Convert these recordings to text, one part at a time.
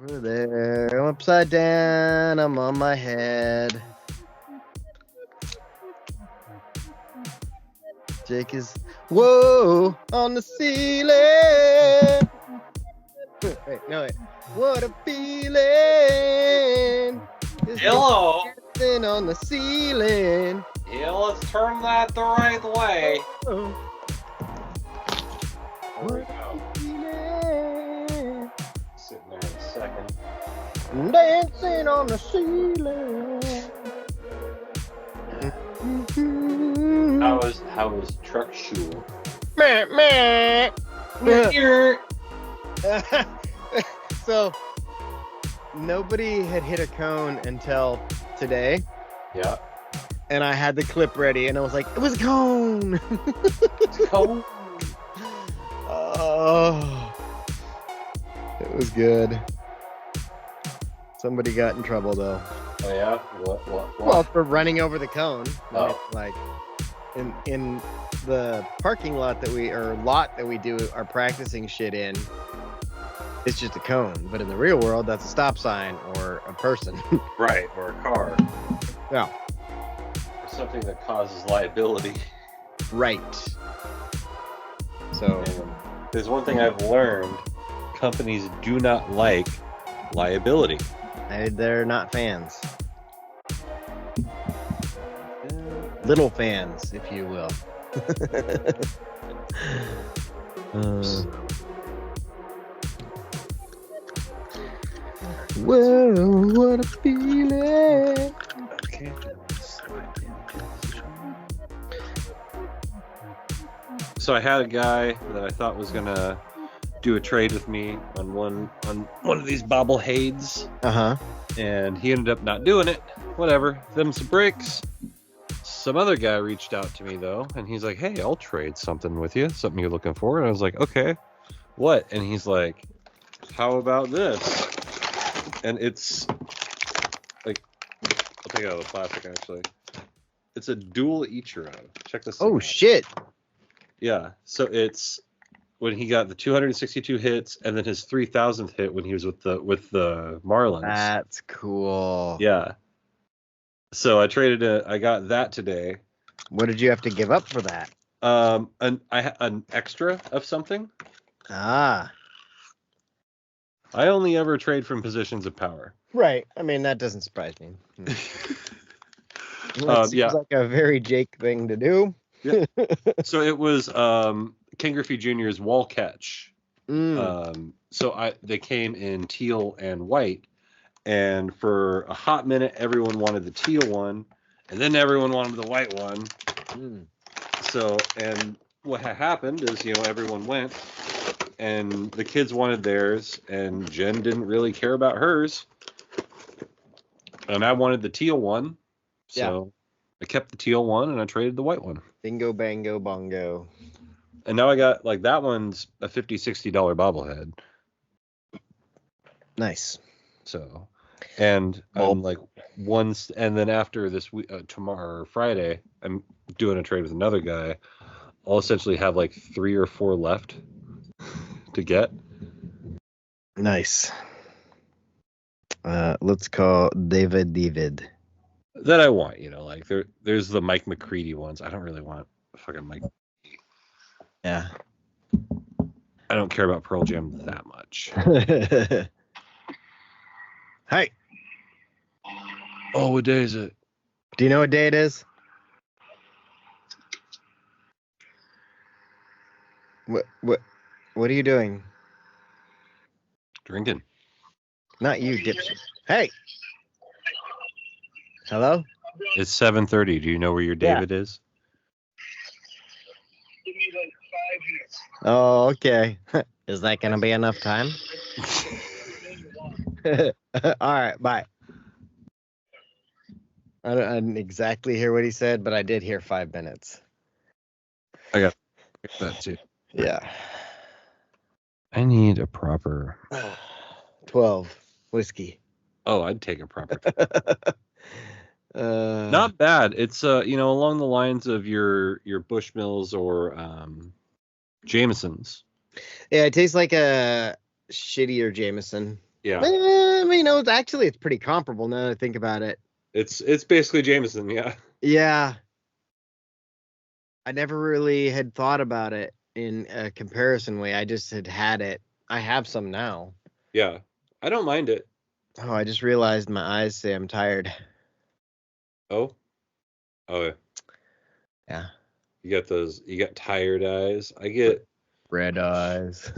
Over there, I'm upside down, I'm on my head. Jake is, whoa, on the ceiling. Wait, no, wait. What a feeling. Hello. Dancing on the ceiling. Yeah, let's turn that the right way. Oh. There we go. Feeling. Sitting there in a second. Dancing on the ceiling. How was truck shoe? Meh, meh. Here. So nobody had hit a cone until today, Yeah. and I had the clip ready, and I was like, "It was a cone." Cone. Oh, it was good. Somebody got in trouble though. Oh yeah. What? Well, for running over the cone. Oh. Like in the parking lot that we do our practicing shit in, it's just a cone. But in the real world, that's a stop sign or a person. Right, or a car. Yeah. Or something that causes liability. Right. So And there's one thing I've learned: companies do not like liability. they're not fans. Little fans, if you will. Whoa, what a feeling. Okay. So I had a guy that I thought was gonna do a trade with me on one of these bobbleheads, Uh-huh. and he ended up not doing it. Whatever, them's some breaks. Some other guy reached out to me though, and he's like, "Hey, I'll trade something with you, something you're looking for." And I was like, "Okay, what?" And he's like, "How about this?" And it's like, I'll take it out of the plastic actually. It's a dual Ichiro. Check this out. Oh shit. Yeah, so it's when he got the 262 hits, and then his 3,000th hit when he was with the Marlins. That's cool. Yeah. So I traded it. I got that today. What did you have to give up for that? An extra of something. Ah. I only ever trade from positions of power. Right. I mean, that doesn't surprise me. That seems like a very Jake thing to do. Yeah. So it was Ken Griffey Jr.'s wall catch. So they came in teal and white, and for a hot minute everyone wanted the teal one, and then everyone wanted the white one. So, and what happened is, everyone went, and the kids wanted theirs, and Jen didn't really care about hers, and I wanted the teal one, so I kept the teal one and I traded the white one. Bingo, bango, bongo. And now I got, like, that one's a $50-$60 bobblehead. Nice. So, and I'm like and then after this week, tomorrow or Friday, I'm doing a trade with another guy. I'll essentially have like 3 or 4 left to get. Nice. Let's call David. That I want, like there's the Mike McCready ones. I don't really want fucking Mike. Yeah. I don't care about Pearl Jam that much. Hi. Oh, what day is it? Do you know what day it is? What are you doing? Drinking. Not you, dipshit. Hey. Hello? It's 7:30. Do you know where your David is? Give me like 5 minutes. Oh, okay. Is that going to be enough time? All right, bye. I didn't exactly hear what he said, but I did hear 5 minutes. I got that too. Yeah. I need a proper 12 whiskey. Oh, I'd take a proper. Not Not bad. It's along the lines of your Bushmills or Jamesons. Yeah, it tastes like a shittier Jameson. Yeah. I mean, no, it's pretty comparable now that I think about it. It's basically Jameson, yeah. Yeah. I never really had thought about it in a comparison way. I just had it. I have some now. Yeah. I don't mind it. Oh, I just realized my eyes say I'm tired. Oh. Oh yeah. Yeah. You got tired eyes. I get Red eyes.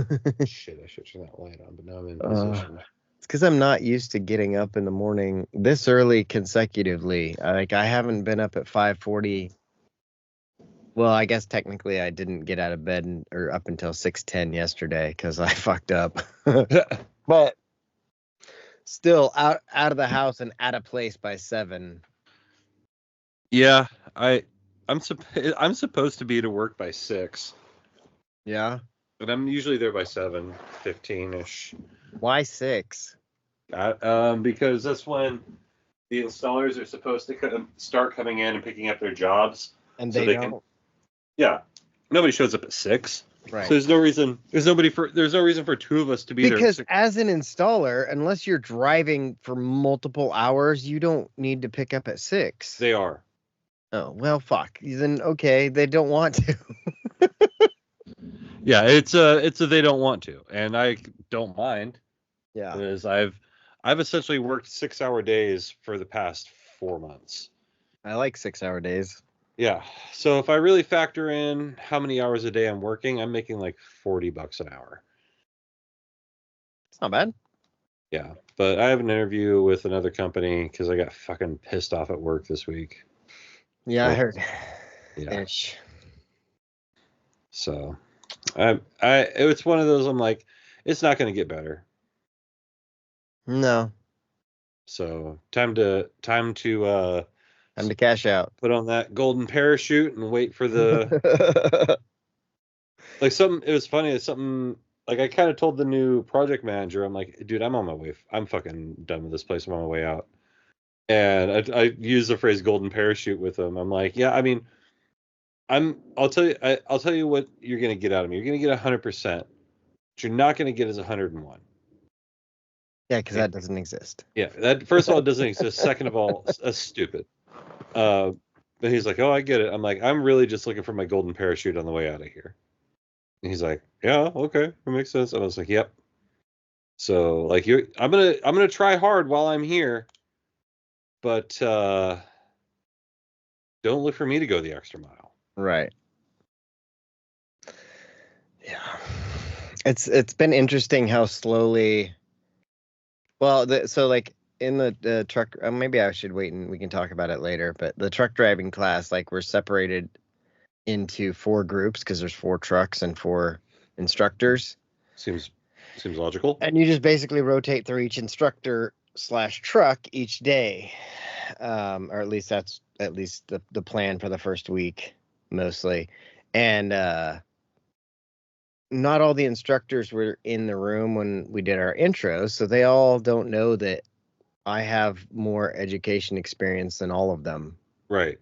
shit, I should turn that light on, but now I'm in position. It's because I'm not used to getting up in the morning this early consecutively. I haven't been up at 5:40. Well, I guess technically I didn't get out of bed or up until 6:10 yesterday because I fucked up. But still out of the house and at a place by 7. Yeah, I'm supposed to be to work by 6. Yeah. But I'm usually there by 7:15ish. Why 6? Because that's when the installers are supposed to start coming in and picking up their jobs. And so they don't. Yeah. Nobody shows up at 6. Right. So there's no reason for 2 of us to be there. Because as an installer, unless you're driving for multiple hours, you don't need to pick up at 6. They are. Oh, well, fuck. Then okay, they don't want to. Yeah, it's a they don't want to, and I don't mind. Yeah. Because I've essentially worked 6-hour days for the past 4 months. I like 6-hour days. Yeah. So if I really factor in how many hours a day I'm working, I'm making like $40 an hour. It's not bad. Yeah. But I have an interview with another company because I got fucking pissed off at work this week. Yeah, I heard. Yeah. Ish. So it's one of those, I'm like, it's not going to get better. No. So time to cash out. Put on that golden parachute and wait for the like something. It was funny. It's something like I kind of told the new project manager, I'm like, dude, I'm on my way. I'm fucking done with this place. I'm on my way out. And I use the phrase golden parachute with him. I'm like, yeah, I mean, I'll tell you what you're gonna get out of me. You're gonna get 100%. What you're not gonna get is 101. Yeah, because that doesn't exist. Yeah, that first of all, it doesn't exist. Second of all, that's stupid. But he's like, oh, I get it. I'm like, I'm really just looking for my golden parachute on the way out of here. And he's like, yeah, okay, that makes sense. And I was like, yep. So like, I'm gonna try hard while I'm here, but don't look for me to go the extra mile. Right. Yeah. It's been interesting how slowly. Well, so like in the truck, maybe I should wait and we can talk about it later. But the truck driving class, like we're separated into 4 groups because there's 4 trucks and 4 instructors. Seems logical. And you just basically rotate through each instructor / truck each day, or at least that's the plan for the first week mostly. And not all the instructors were in the room when we did our intros, so they all don't know that I have more education experience than all of them. Right.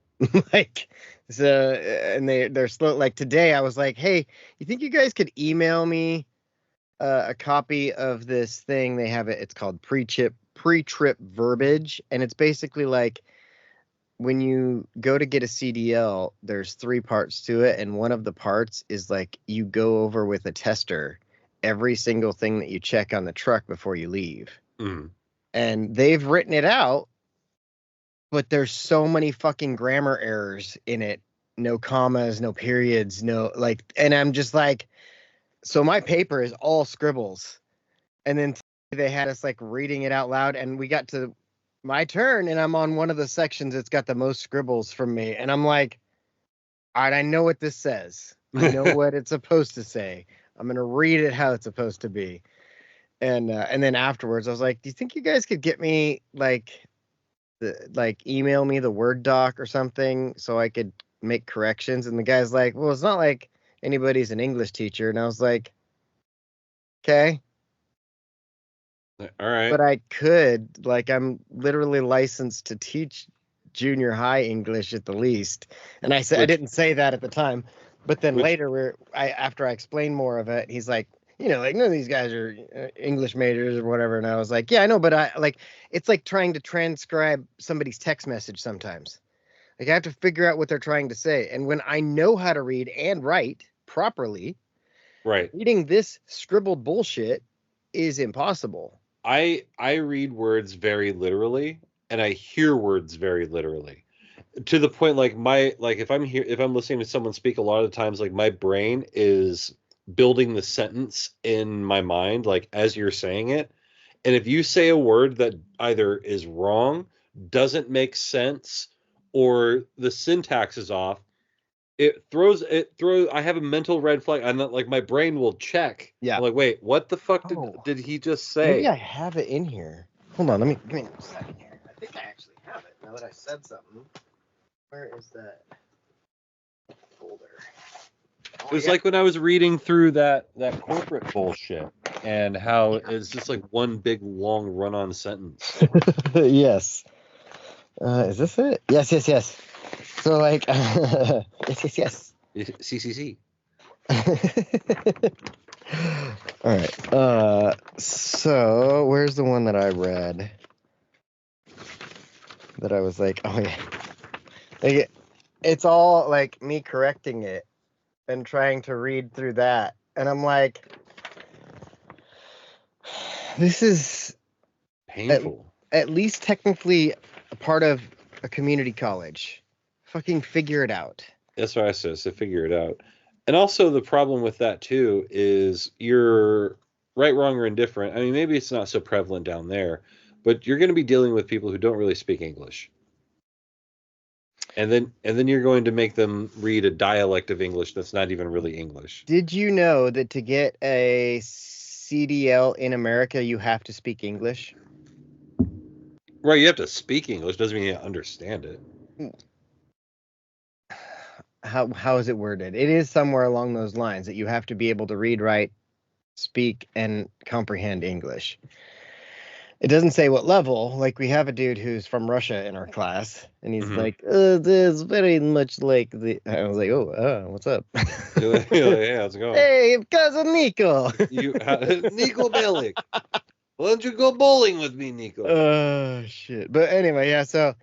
Like, so, and they're slow. Like today, I was like, hey, you think you guys could email me a copy of this thing? They have it. It's called pre-trip verbiage, and it's basically like when you go to get a CDL, there's 3 parts to it, and one of the parts is like you go over with a tester every single thing that you check on the truck before you leave. Mm. And they've written it out, but there's so many fucking grammar errors in it. No commas, no periods, no like, and I'm just like, so my paper is all scribbles. And then they had us like reading it out loud, and we got to my turn, and I'm on one of the sections that's got the most scribbles from me, and I'm like, all right, I know what this says. I know what it's supposed to say. I'm gonna read it how it's supposed to be. And then afterwards, I was like, do you think you guys could get me email me the Word doc or something so I could make corrections? And the guy's like, well, it's not like anybody's an English teacher. And I was like, okay. All right. But I could, like, I'm literally licensed to teach junior high English at the least. And I said, I didn't say that at the time, but then later after I explained more of it, he's like, like none of these guys are English majors or whatever. And I was like, yeah, I know, but it's like trying to transcribe somebody's text message sometimes. Like I have to figure out what they're trying to say. And when I know how to read and write properly, Right. reading this scribbled bullshit is impossible. I read words very literally, and I hear words very literally. To the point, like if I'm listening to someone speak, a lot of the times, like my brain is building the sentence in my mind, like as you're saying it. And if you say a word that either is wrong, doesn't make sense, or the syntax is off, it throws. I have a mental red flag, and like my brain will check. Yeah. I'm like, wait, what the fuck Oh. did he just say? Maybe I have it in here. Hold on, give me a second here. I think I actually have it now that I said something. Where is that folder? It was like when I was reading through that corporate bullshit, and how it's just like one big long run-on sentence. Yes. Is this it? Yes. So like, yes. CCC. All right. So where's the one that I read? That I was like, oh yeah. Like it's all like me correcting it and trying to read through that, and I'm like, this is Painful. At least technically a part of a community college. Fucking figure it out. That's what I said. So figure it out. And also the problem with that too is you're right, wrong, or indifferent. I mean, maybe it's not so prevalent down there, but you're going to be dealing with people who don't really speak English. And then you're going to make them read a dialect of English that's not even really English. Did you know that to get a CDL in America, you have to speak English? Right, you have to speak English. Doesn't mean you understand it. How is it worded? It is somewhere along those lines that you have to be able to read, write, speak, and comprehend English. It doesn't say what level. Like we have a dude who's from Russia in our class, and he's like, "This very much like the." I was like, "Oh, what's up?" You're like, yeah, how's it going? Hey, cousin Nico. Nico Bellic. Why don't you go bowling with me, Nico? Oh shit! But anyway, yeah. So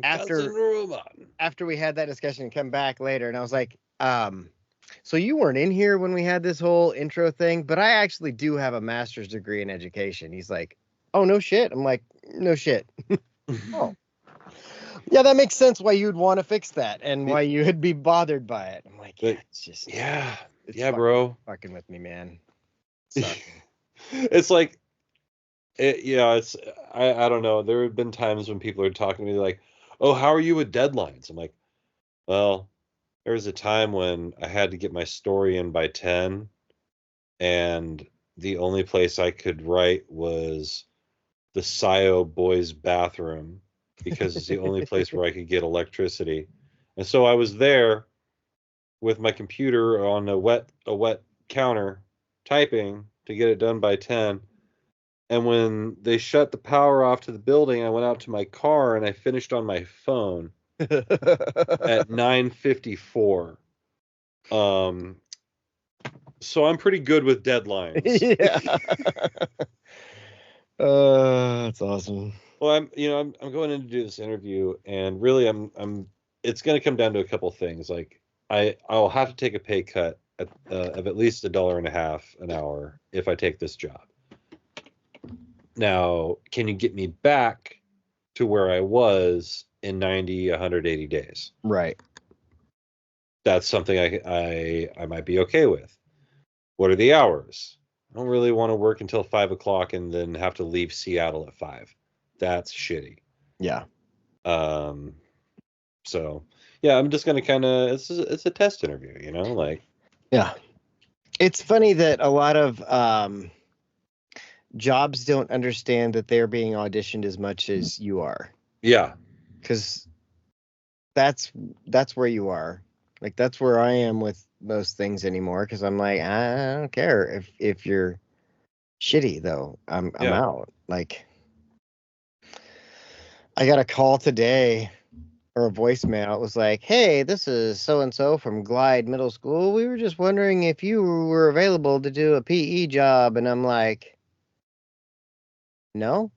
Cousin Roman. after we had that discussion, come back later, and I was like, so you weren't in here when we had this whole intro thing, but I actually do have a master's degree in education. He's like, oh, no shit. I'm like, no shit. Oh, yeah, that makes sense why you'd want to fix that and why you would be bothered by it. I'm like, yeah, it's just, Bro, fucking with me, man. It's like, it's, I don't know. There have been times when people are talking to me like, oh, how are you with deadlines? I'm like, well, there was a time when I had to get my story in by 10, and the only place I could write was the SIO boys' bathroom because it's the only place where I could get electricity. And so I was there with my computer on a wet counter typing to get it done by 10. And when they shut the power off to the building, I went out to my car and I finished on my phone at 9:54. So I'm pretty good with deadlines. Yeah. That's awesome. Well, I'm going in to do this interview, and really, it's going to come down to a couple things. Like I'll have to take a pay cut of at least $1.50 an hour if I take this job. Now, can you get me back to where I was in 90, 180 days? Right. That's something I might be okay with. What are the hours? I don't really want to work until 5 o'clock and then have to leave Seattle at 5. That's shitty. Yeah. So yeah, I'm just gonna kind of it's a test interview, like. Yeah. It's funny that a lot of jobs don't understand that they're being auditioned as much as you are. Yeah. Because that's where you are. Like that's where I am with most things anymore. Because I'm like, I don't care if you're shitty though. I'm out. Like I got a call today or a voicemail. It was like, "Hey, this is so and so from Glide Middle School. We were just wondering if you were available to do a PE job." And I'm like, "No."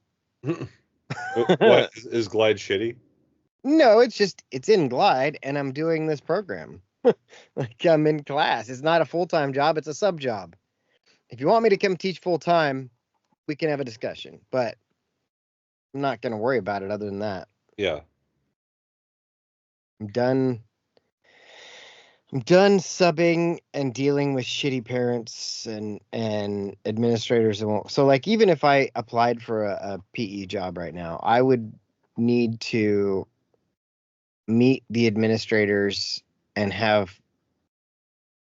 What is Glide shitty? No, it's in Glide, and I'm doing this program. Like I'm in class. It's not a full-time job, it's a sub job. If you want me to come teach full-time, we can have a discussion, but I'm not going to worry about it other than that. Yeah. I'm done. I'm done subbing and dealing with shitty parents and administrators. So like even if I applied for a PE job right now, I would need to meet the administrators and have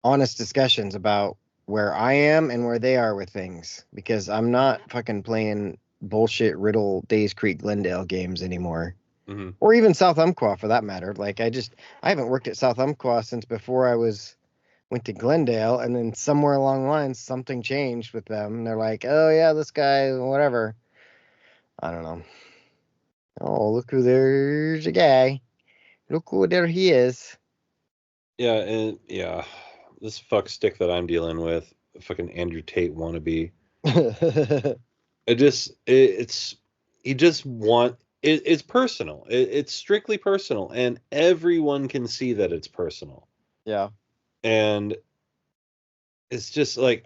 honest discussions about where I am and where they are with things, because I'm not fucking playing bullshit Riddle Days Creek Glendale games anymore. Mm-hmm. Or even South Umpqua for that matter. Like I haven't worked at South Umpqua since before I went to Glendale, and then somewhere along the line something changed with them. They're like, "Oh yeah, this guy, whatever." I don't know. Oh, look who there's a guy. Look who there he is. Yeah, and yeah, this fuck stick that I'm dealing with, fucking Andrew Tate wannabe. It's he just want it's personal. It's strictly personal, and everyone can see that it's personal. Yeah. And it's just like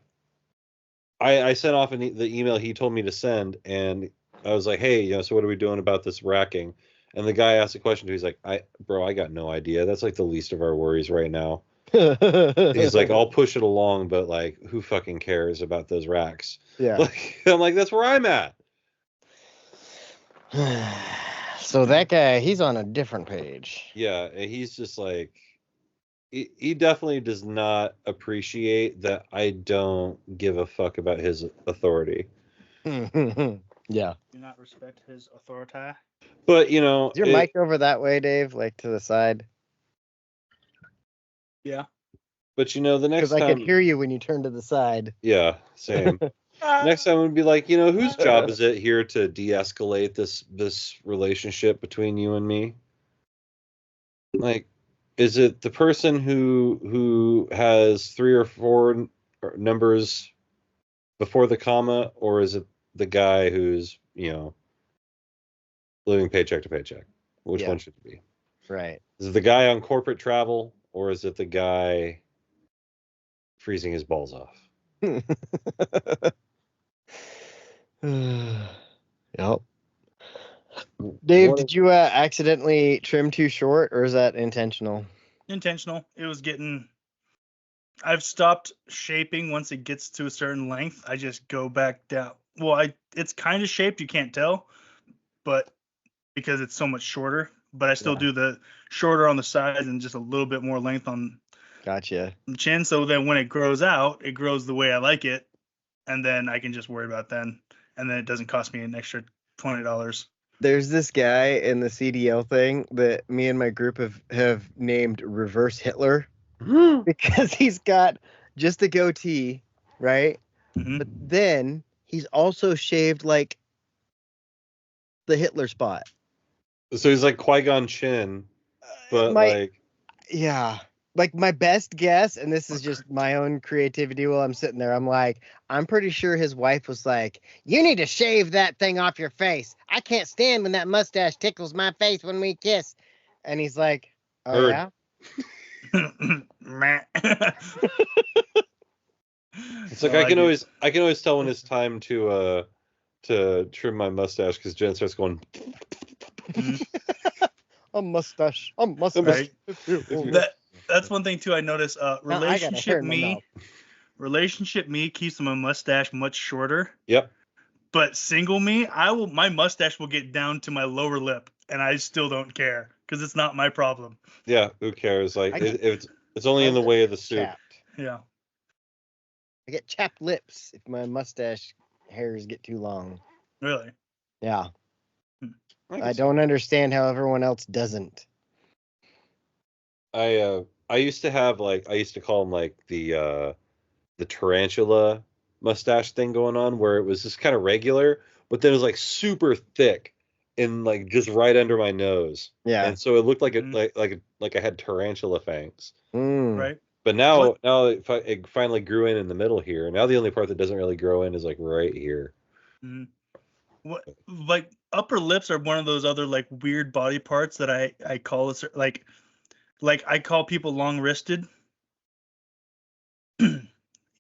I sent off the email he told me to send, and I was like, hey, so what are we doing about this racking? And the guy asked a question. He's like, I got no idea. That's like the least of our worries right now. He's like, I'll push it along, but like, who fucking cares about those racks? Yeah. Like, I'm like, that's where I'm at. So that guy, he's on a different page. Yeah, and he's just like, he definitely does not appreciate that I don't give a fuck about his authority. Yeah. Do not respect his authority. But Is your mic over that way, Dave? Like to the side? Yeah. But the next Because I time, could hear you when you turn to the side. yeah, same. Next time would be like, whose job is it here to de-escalate this relationship between you and me? Like, is it the person who has 3 or 4 numbers before the comma, or is it the guy who's living paycheck to paycheck? Which one should it be? Right. Is it the guy on corporate travel, or is it the guy freezing his balls off? Yep. Dave, did you accidentally trim too short, or is that intentional? Intentional. It was getting. I've stopped shaping once it gets to a certain length. I just go back down. Well, it's kind of shaped. You can't tell, but because it's so much shorter. But I still do the shorter on the sides and just a little bit more length on Gotcha. the chin. So then when it grows out, it grows the way I like it, and then I can just worry about then, and then it doesn't cost me an extra $20. There's this guy in the CDL thing that me and my group have named Reverse Hitler because he's got just a goatee, right? Mm-hmm. But then he's also shaved like the Hitler spot. So he's like Qui-Gon Jinn, but yeah. Like my best guess, and this is just my own creativity while I'm sitting there, I'm like, I'm pretty sure his wife was like, you need to shave that thing off your face. I can't stand when that mustache tickles my face when we kiss. And he's like, oh, Heard. yeah? It's like I can always tell when it's time to trim my mustache, because Jen starts going. A mustache. Right. That's one thing too. I notice. Relationship me keeps my mustache much shorter. Yep. But single me, my mustache will get down to my lower lip, and I still don't care because it's not my problem. Yeah, who cares? Like it's only in the way of the soup. Chapped. Yeah. I get chapped lips if my mustache hairs get too long. Really? Yeah. I don't understand how everyone else doesn't. I used to have I used to call him like the tarantula mustache thing going on, where it was just kind of regular, but then it was like super thick, in like just right under my nose. Yeah. And so it looked like it Mhm. like I had tarantula fangs. Right. But now it finally grew in the middle here. Now the only part that doesn't really grow in is like right here. Mhm. What like upper lips are one of those other like weird body parts that I call like I call people long wristed. What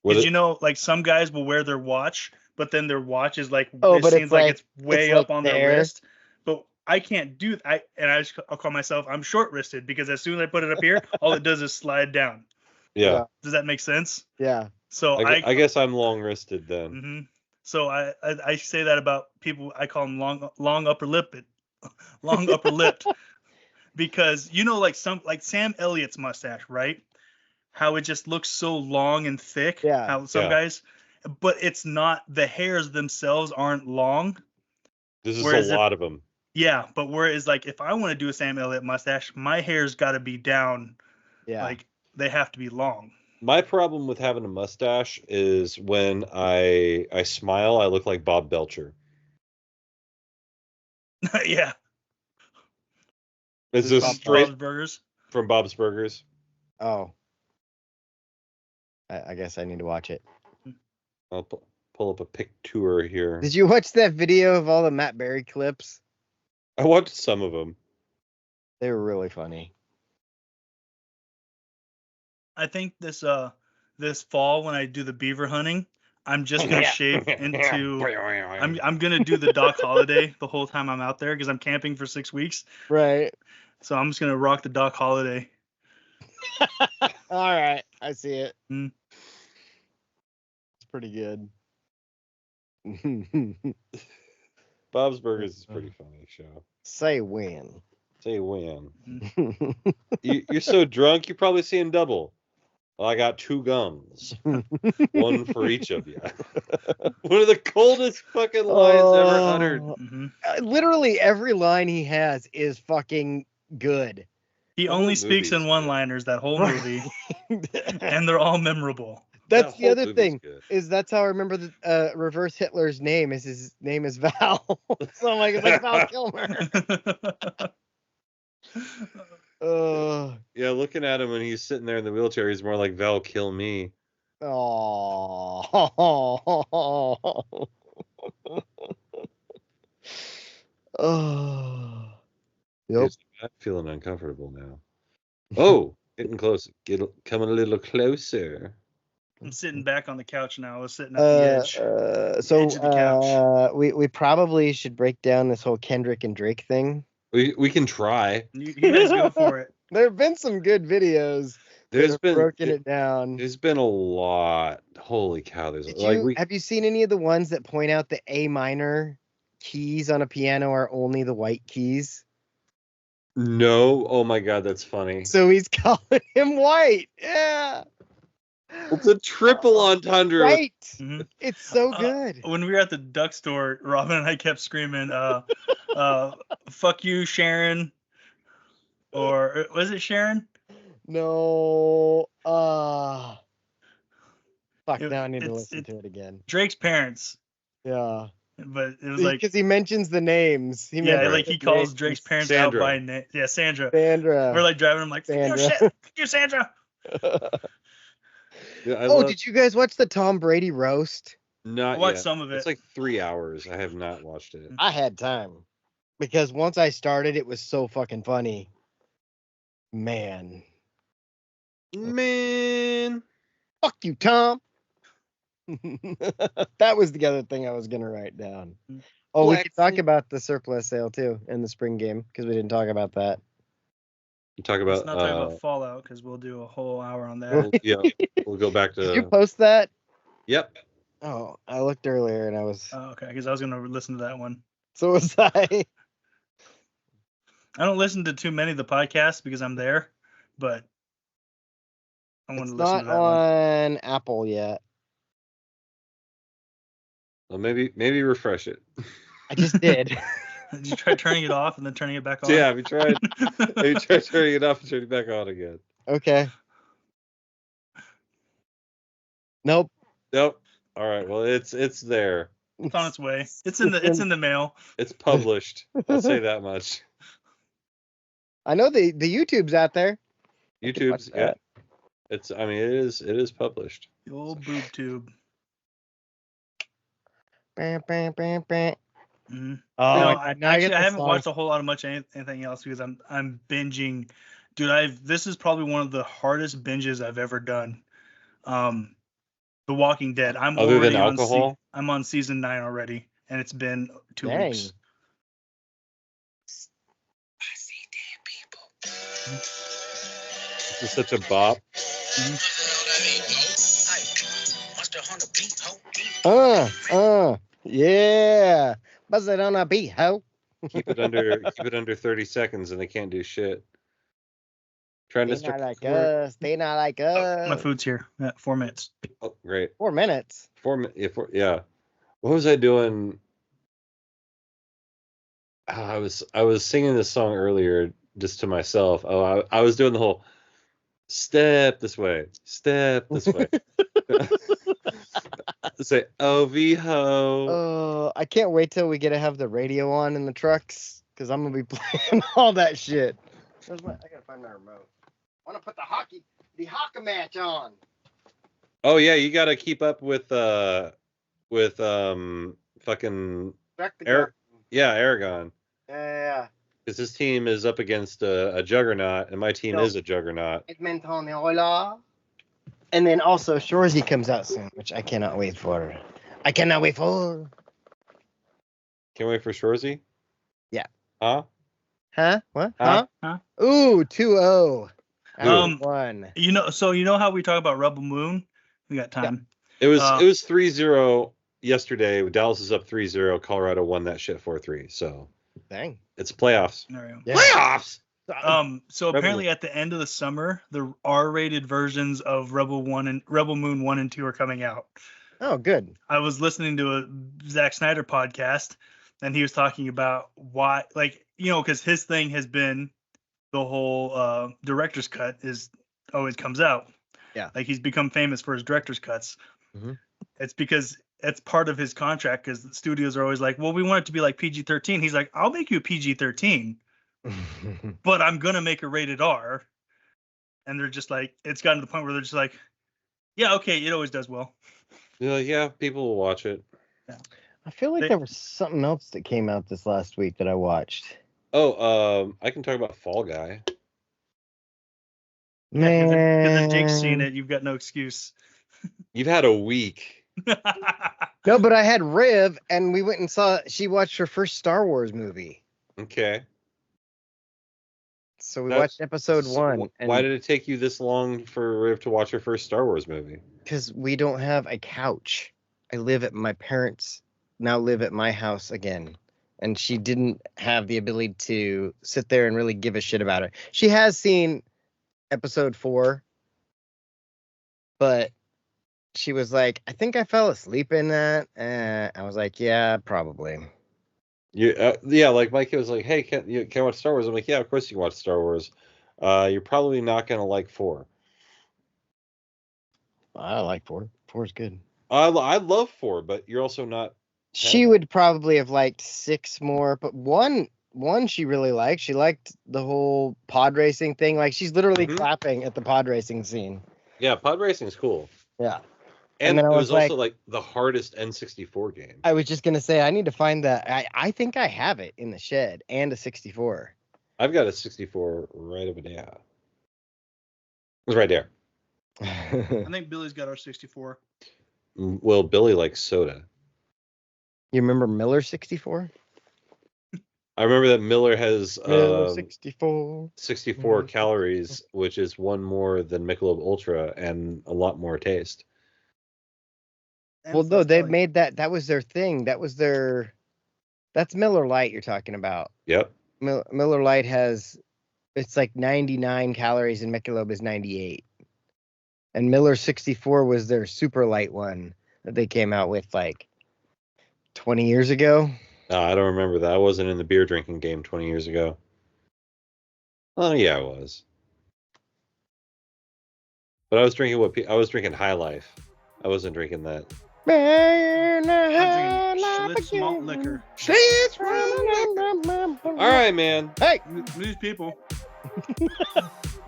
Because it, you know, like some guys will wear their watch, but then their watch is like Oh, it but seems like it's it's way like up on their there. wrist. But I can't do I'll call myself I'm short wristed because as soon as I put it up here, all it does is slide down. yeah. Does that make sense? Yeah. So I guess I'm long wristed then. Mhm. So I say that about people. I call them long upper lip, long upper lipped, because you know like Sam Elliott's mustache, right? How it just looks so long and thick. Yeah. How some Yeah. guys, but it's not, the hairs themselves aren't long. There's just Whereas a lot of them. Yeah, but whereas like if I want to do a Sam Elliott mustache, my hair's got to be down. Yeah. Like they have to be long. My problem with having a mustache is when I smile, I look like Bob Belcher. Yeah. It's Who's just Bob straight Bob's Burgers. from Bob's Burgers. Oh. I guess I need to watch it. I'll pull up a picture here. Did you watch that video of all the Matt Berry clips? I watched some of them. They were really funny. I think this fall when I do the beaver hunting, I'm just gonna shave into. I'm gonna do the Doc Holiday the whole time I'm out there because I'm camping for 6 weeks. Right. So I'm just gonna rock the Doc Holiday. All right. I see it. Mm. It's pretty good. Bob's Burgers is a pretty funny show. Say when. Say when. You're so drunk, you're probably seeing double. Well, I got 2 guns. One for each of you. One of the coldest fucking lines ever uttered. Mm-hmm. Literally every line he has is fucking good. He The only whole speaks in movie's one-liners that whole movie, and they're all memorable. That's That the whole other movie's thing good. is that's how I remember the reverse Hitler's name is his name is Val. So I'm like, it's like Val Kilmer. Yeah, looking at him when he's sitting there in the wheelchair, he's more like Val Kill Me. Oh. Oh. Yep. I'm feeling uncomfortable now. Oh, getting close. Coming a little closer. I'm sitting back on the couch now. I was sitting at the edge. So edge of the couch. we probably should break down this whole Kendrick and Drake thing. We can try. You guys go for it. There have been some good videos. There's been broken it down. There's been a lot. Holy cow! There's Have you seen any of the ones that point out the A minor keys on a piano are only the white keys? No. Oh my god, that's funny. So he's calling him white. Yeah. It's a triple entendre. Right. Mhm. It's so good. When we were at the duck store, Robin and I kept screaming, fuck you, Sharon. Or was it Sharon? No. Fuck, now I need to listen to it again. Drake's parents. Yeah. But it was like, because he mentions the names. He calls Drake's parents Sandra. out by name. Yeah, Sandra. Sandra. We're like driving him like, Sandra. fuck you, Sandra. Yeah, did you guys watch the Tom Brady roast? Not I watched yet. some of it. It's like 3 hours. I have not watched it. I had time because once I started, it was so fucking funny. Man. Fuck you, Tom. That was the other thing I was gonna write down. Oh, we could talk about the surplus sale too in the spring game because we didn't talk about that. You talk about Let's not talk about Fallout because we'll do a whole hour on that. Yeah, we'll go back to. Did you post that? Yep. Oh, I looked earlier and I was. Oh, okay, because I was gonna listen to that one. So was I. I don't listen to too many of the podcasts because I'm there, but I want to listen to that one. On Apple yet. Well, maybe refresh it. I just did. Did you try turning it off and then turning it back on? So yeah, we tried. Maybe try turning it off and turning it back on again. Okay. Nope. Nope. All right. Well, it's there. It's on its way. It's in the mail. It's published. I'll say that much. I know the YouTube's out there. I can watch YouTube's yeah. that. It is published. The old boob tube. Bam, bam, bam, bam. Mm-hmm. Oh, No, now get I the haven't song. watched a whole lot of anything else because I'm binging. Dude, this is probably one of the hardest binges I've ever done. The Walking Dead. I'm Other already than on alcohol? I'm on season 9 already, and it's been 2 Dang. weeks. I see dead people. This is such a bop. Yeah. Buzz it on a beat, ho. Keep it under 30 seconds and they can't do shit. Trying to They not start like us. They not like us. My food's here. 4 minutes. Oh, great. 4 minutes. 4 minutes. Yeah. What was I doing? I was singing this song earlier just to myself. Oh, I was doing the whole step this way. Say OV ho. I can't wait till we get to have the radio on in the trucks because I'm gonna be playing all that shit. I gotta find my remote. I want to put the hockey match on. Oh yeah, you got to keep up with fucking Aragon. Yeah. Because his team is up against a juggernaut, and my team is a juggernaut. Edmonton Oilers. And then also Shorzy comes out soon, which I cannot wait for. Can't wait for Shorzy? Yeah. Huh? Huh? What? Huh? Huh? Ooh, 2-0. One. You know how we talk about Rebel Moon? We got time. It was 3-0 yesterday. Dallas is up 3-0. Colorado won that shit 4-3. So Dang. it's playoffs. There we go. Yeah. Playoffs. So apparently at the end of the summer, the R-rated versions of Rebel Moon 1 and 2 are coming out. Oh, good. I was listening to a Zack Snyder podcast, and he was talking about why, because his thing has been the whole director's cut always comes out. Yeah. Like he's become famous for his director's cuts. Mhm. It's because it's part of his contract because the studios are always like, well, we want it to be like PG-13. He's like, I'll make you a PG-13. But I'm gonna make a rated R, and they're just like, it's gotten to the point where they're just like, yeah, okay, it always does well. Yeah, people will watch it. Yeah. I feel like there was something else that came out this last week that I watched. Oh, I can talk about Fall Guy. Man, Because if Jake's seen it, you've got no excuse. You've had a week. No, but I had Riv, and we went and she watched her first Star Wars movie. Okay. So we watched episode 1. And why did it take you this long for Riv to watch her first Star Wars movie? Because we don't have a couch. My parents now live at my house again. And she didn't have the ability to sit there and really give a shit about it. She has seen episode 4, but she was like, I think I fell asleep in that. I was like, yeah, probably. Yeah, like my kid was like, hey, can I watch Star Wars? I'm like, yeah, of course you can watch Star Wars. You're probably not going to like 4. I like 4. 4 is good. I love 4, but you're also not. She would probably have liked 6 more, but 1 she really liked. She liked the whole pod racing thing. Like she's literally clapping at the pod racing scene. Yeah, pod racing is cool. Yeah. And then it was also like the hardest N64 game. I was just gonna say I need to find that. I think I have it in the shed and a 64. I've got a 64 right over there. It's right there. I think Billy's got our 64. Well, Billy likes soda. You remember Miller 64? I remember that Miller has 64 calories, which is 1 more than Michelob Ultra and a lot more taste. Well, no, they made that. That was their thing. That's Miller Lite you're talking about. Yep. Miller Lite it's like 99 calories and Michelob is 98. And Miller 64 was their super light one that they came out with like 20 years ago. I don't remember that. I wasn't in the beer drinking game 20 years ago. Oh yeah, I was. But I was drinking High Life. I wasn't drinking that. I'm drinking Sheets malt liquor. Sheets from All right, man. Hey, These people.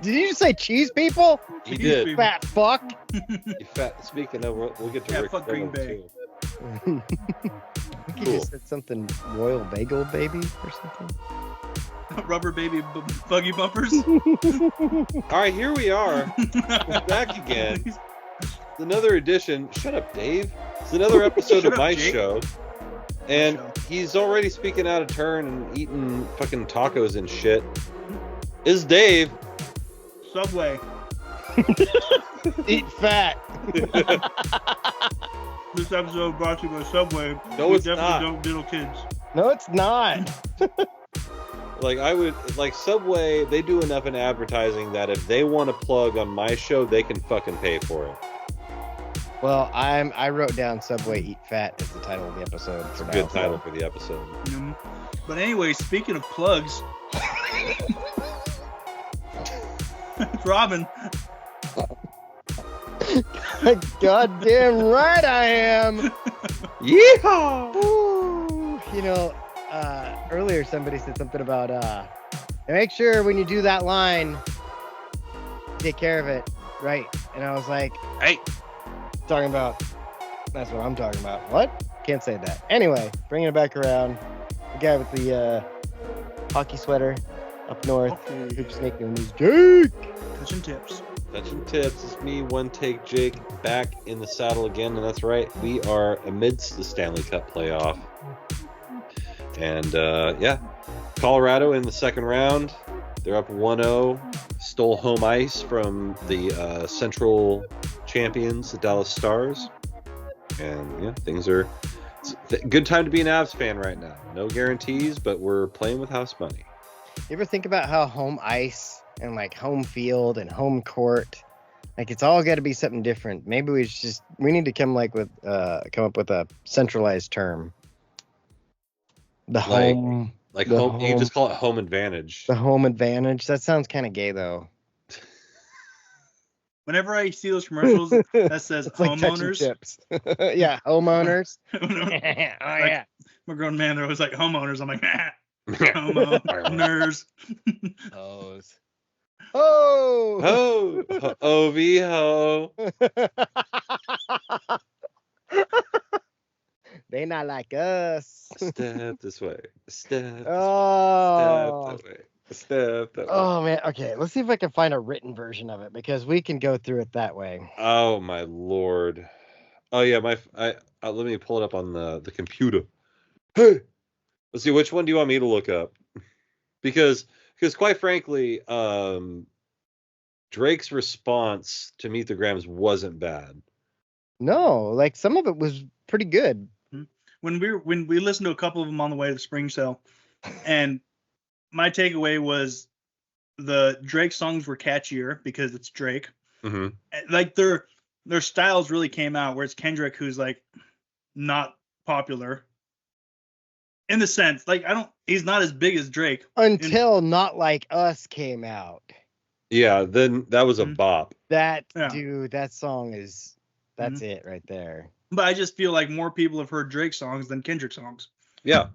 did you just say cheese people? He Cheese did. people. Fat fuck. You fat. Speaking of, we'll get to Yeah, Rick fuck Green Fromm, Bay. I think you Cool. just said something royal bagel baby or something. Rubber baby buggy bumpers. All right, here we are. We're back again. It's another edition. Shut up, Dave. It's another episode Shut of up, my Jake. show. And Show. he's already speaking out of turn and eating fucking tacos and shit. Is Dave. Subway. Eat fat. This episode brought to you by Subway. No, We it's definitely not. don't diddle kids. No, it's not. Like Subway, they do enough in advertising that if they want to plug on my show, they can fucking pay for it. Well, I wrote down Subway Eat Fat as the title of the episode. For Good title for the episode. But anyway, speaking of plugs, Robin. Goddamn right I am. Yeehaw! Ooh, you know, earlier somebody said something about make sure when you do that line, take care of it, right? And I was like, Hey. talking about. That's what I'm talking about. What? Can't say that. Anyway, bringing it back around. The guy with the hockey sweater up north, who's making news. Jake. Touching tips. Touching tips. It's me, One Take Jake, back in the saddle again, and that's right. We are amidst the Stanley Cup playoff. And yeah, Colorado in the second round. They're up 1-0. Stole home ice from the Central champions, the Dallas Stars. And yeah, things are good time to be an Avs fan right now. No guarantees, but we're playing with house money. You ever think about how home ice and like home field and home court, like it's all got to be something different? Maybe we need to come up with a centralized term. The home, Like the home, you can just call it home advantage. the home advantage. That sounds kind of gay though. Whenever I see those commercials that says It's like touching homeowners, chips. Yeah, homeowners. oh Oh yeah. I'm a grown man. They're always like homeowners. I'm like, homeowners. Those. Oh. Ho, O-V ho. They not like us. Step this way. Step. Oh. Step that way. Step that way. Oh man. Okay, let's see if I can find a written version of it because we can go through it that way. Oh my lord. Oh yeah, let me pull it up on the computer. Hey, let's see, which one do you want me to look up? Because quite frankly, Drake's response to Meet the Grams wasn't bad. No, like some of it was pretty good. When we listened to a couple of them on the way to the spring sale, and my takeaway was the Drake songs were catchier because it's Drake. Mm-hmm. Like their styles really came out, where it's Kendrick who's like not popular in the sense like he's not as big as Drake Until Not Like Us came out. Yeah, then that was a Mhm. bop. Dude, that song is that's Mhm. it right there. But I just feel like more people have heard Drake songs than Kendrick songs. Yeah.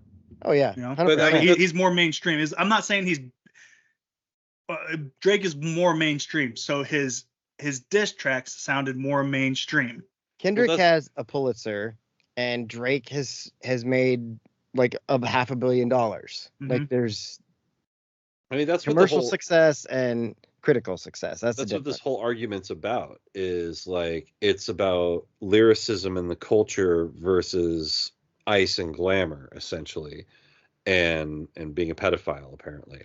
Oh yeah. You know, 100%. But, like, he's more mainstream. I'm not saying he's Drake is more mainstream, so his diss tracks sounded more mainstream. Kendrick Well, has a Pulitzer, and Drake has made like $500 million. Like there's I mean, that's what commercial the whole, success and critical success. That's the that's what difference. this whole argument's about. Is like it's about lyricism and the culture versus ice and glamour, essentially, and being a pedophile, apparently.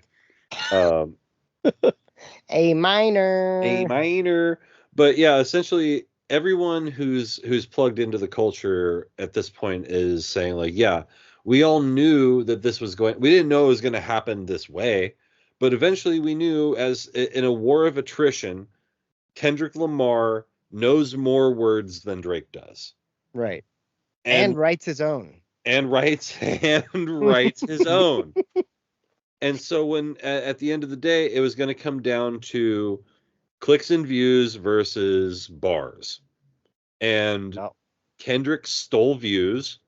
A minor. A minor, but yeah, essentially everyone who's plugged into the culture at this point is saying like, yeah, we all knew that this was we didn't know it was going to happen this way, but eventually we knew, as in a war of attrition, Kendrick Lamar knows more words than Drake does. Right. And writes his own. And writes his own. And so when at the end of the day, it was going to come down to clicks and views versus bars. And Kendrick stole views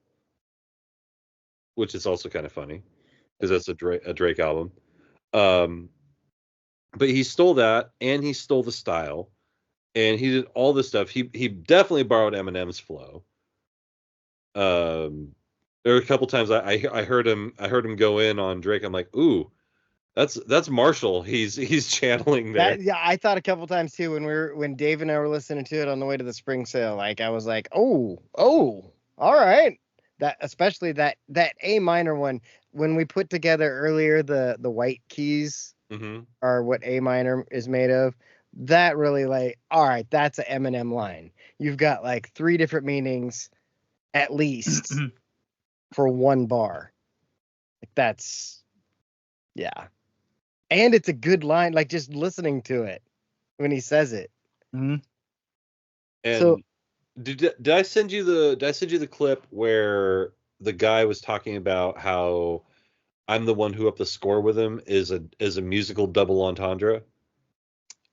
which is also kind of funny because that's a Drake album. But he stole that, and he stole the style, and he did all this stuff. He definitely borrowed Eminem's flow. There were a couple times I heard him go in on Drake. I'm like, ooh, that's Marshall. He's channeling there. Yeah, I thought a couple times too when Dave and I were listening to it on the way to the spring sale. Like I was like, oh, all right. That especially that A minor one when we put together earlier the white keys are what A minor is made of. That really like, all right, that's an Eminem line. You've got like 3 different meanings at least for one bar. Like that's yeah. And it's a good line, like just listening to it when he says it. And so, did I send you the clip where the guy was talking about how I'm the one who upped the score with him is a musical double entendre?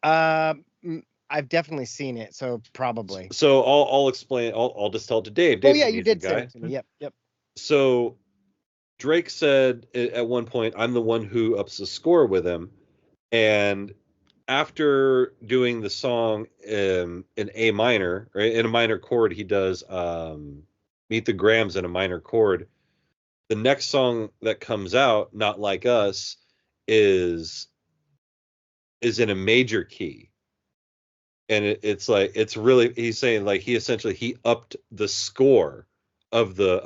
I've definitely seen it, so probably. So I'll explain. I'll just tell it to Dave. Oh yeah, you did send it to me. Yep. So Drake said at one point, "I'm the one who ups the score with him," and after doing the song in A minor, right, in a minor chord, he does "Meet the Grams" in a minor chord. The next song that comes out, "Not Like Us," is in a major key, and it's like it's really he's saying like he upped the score of the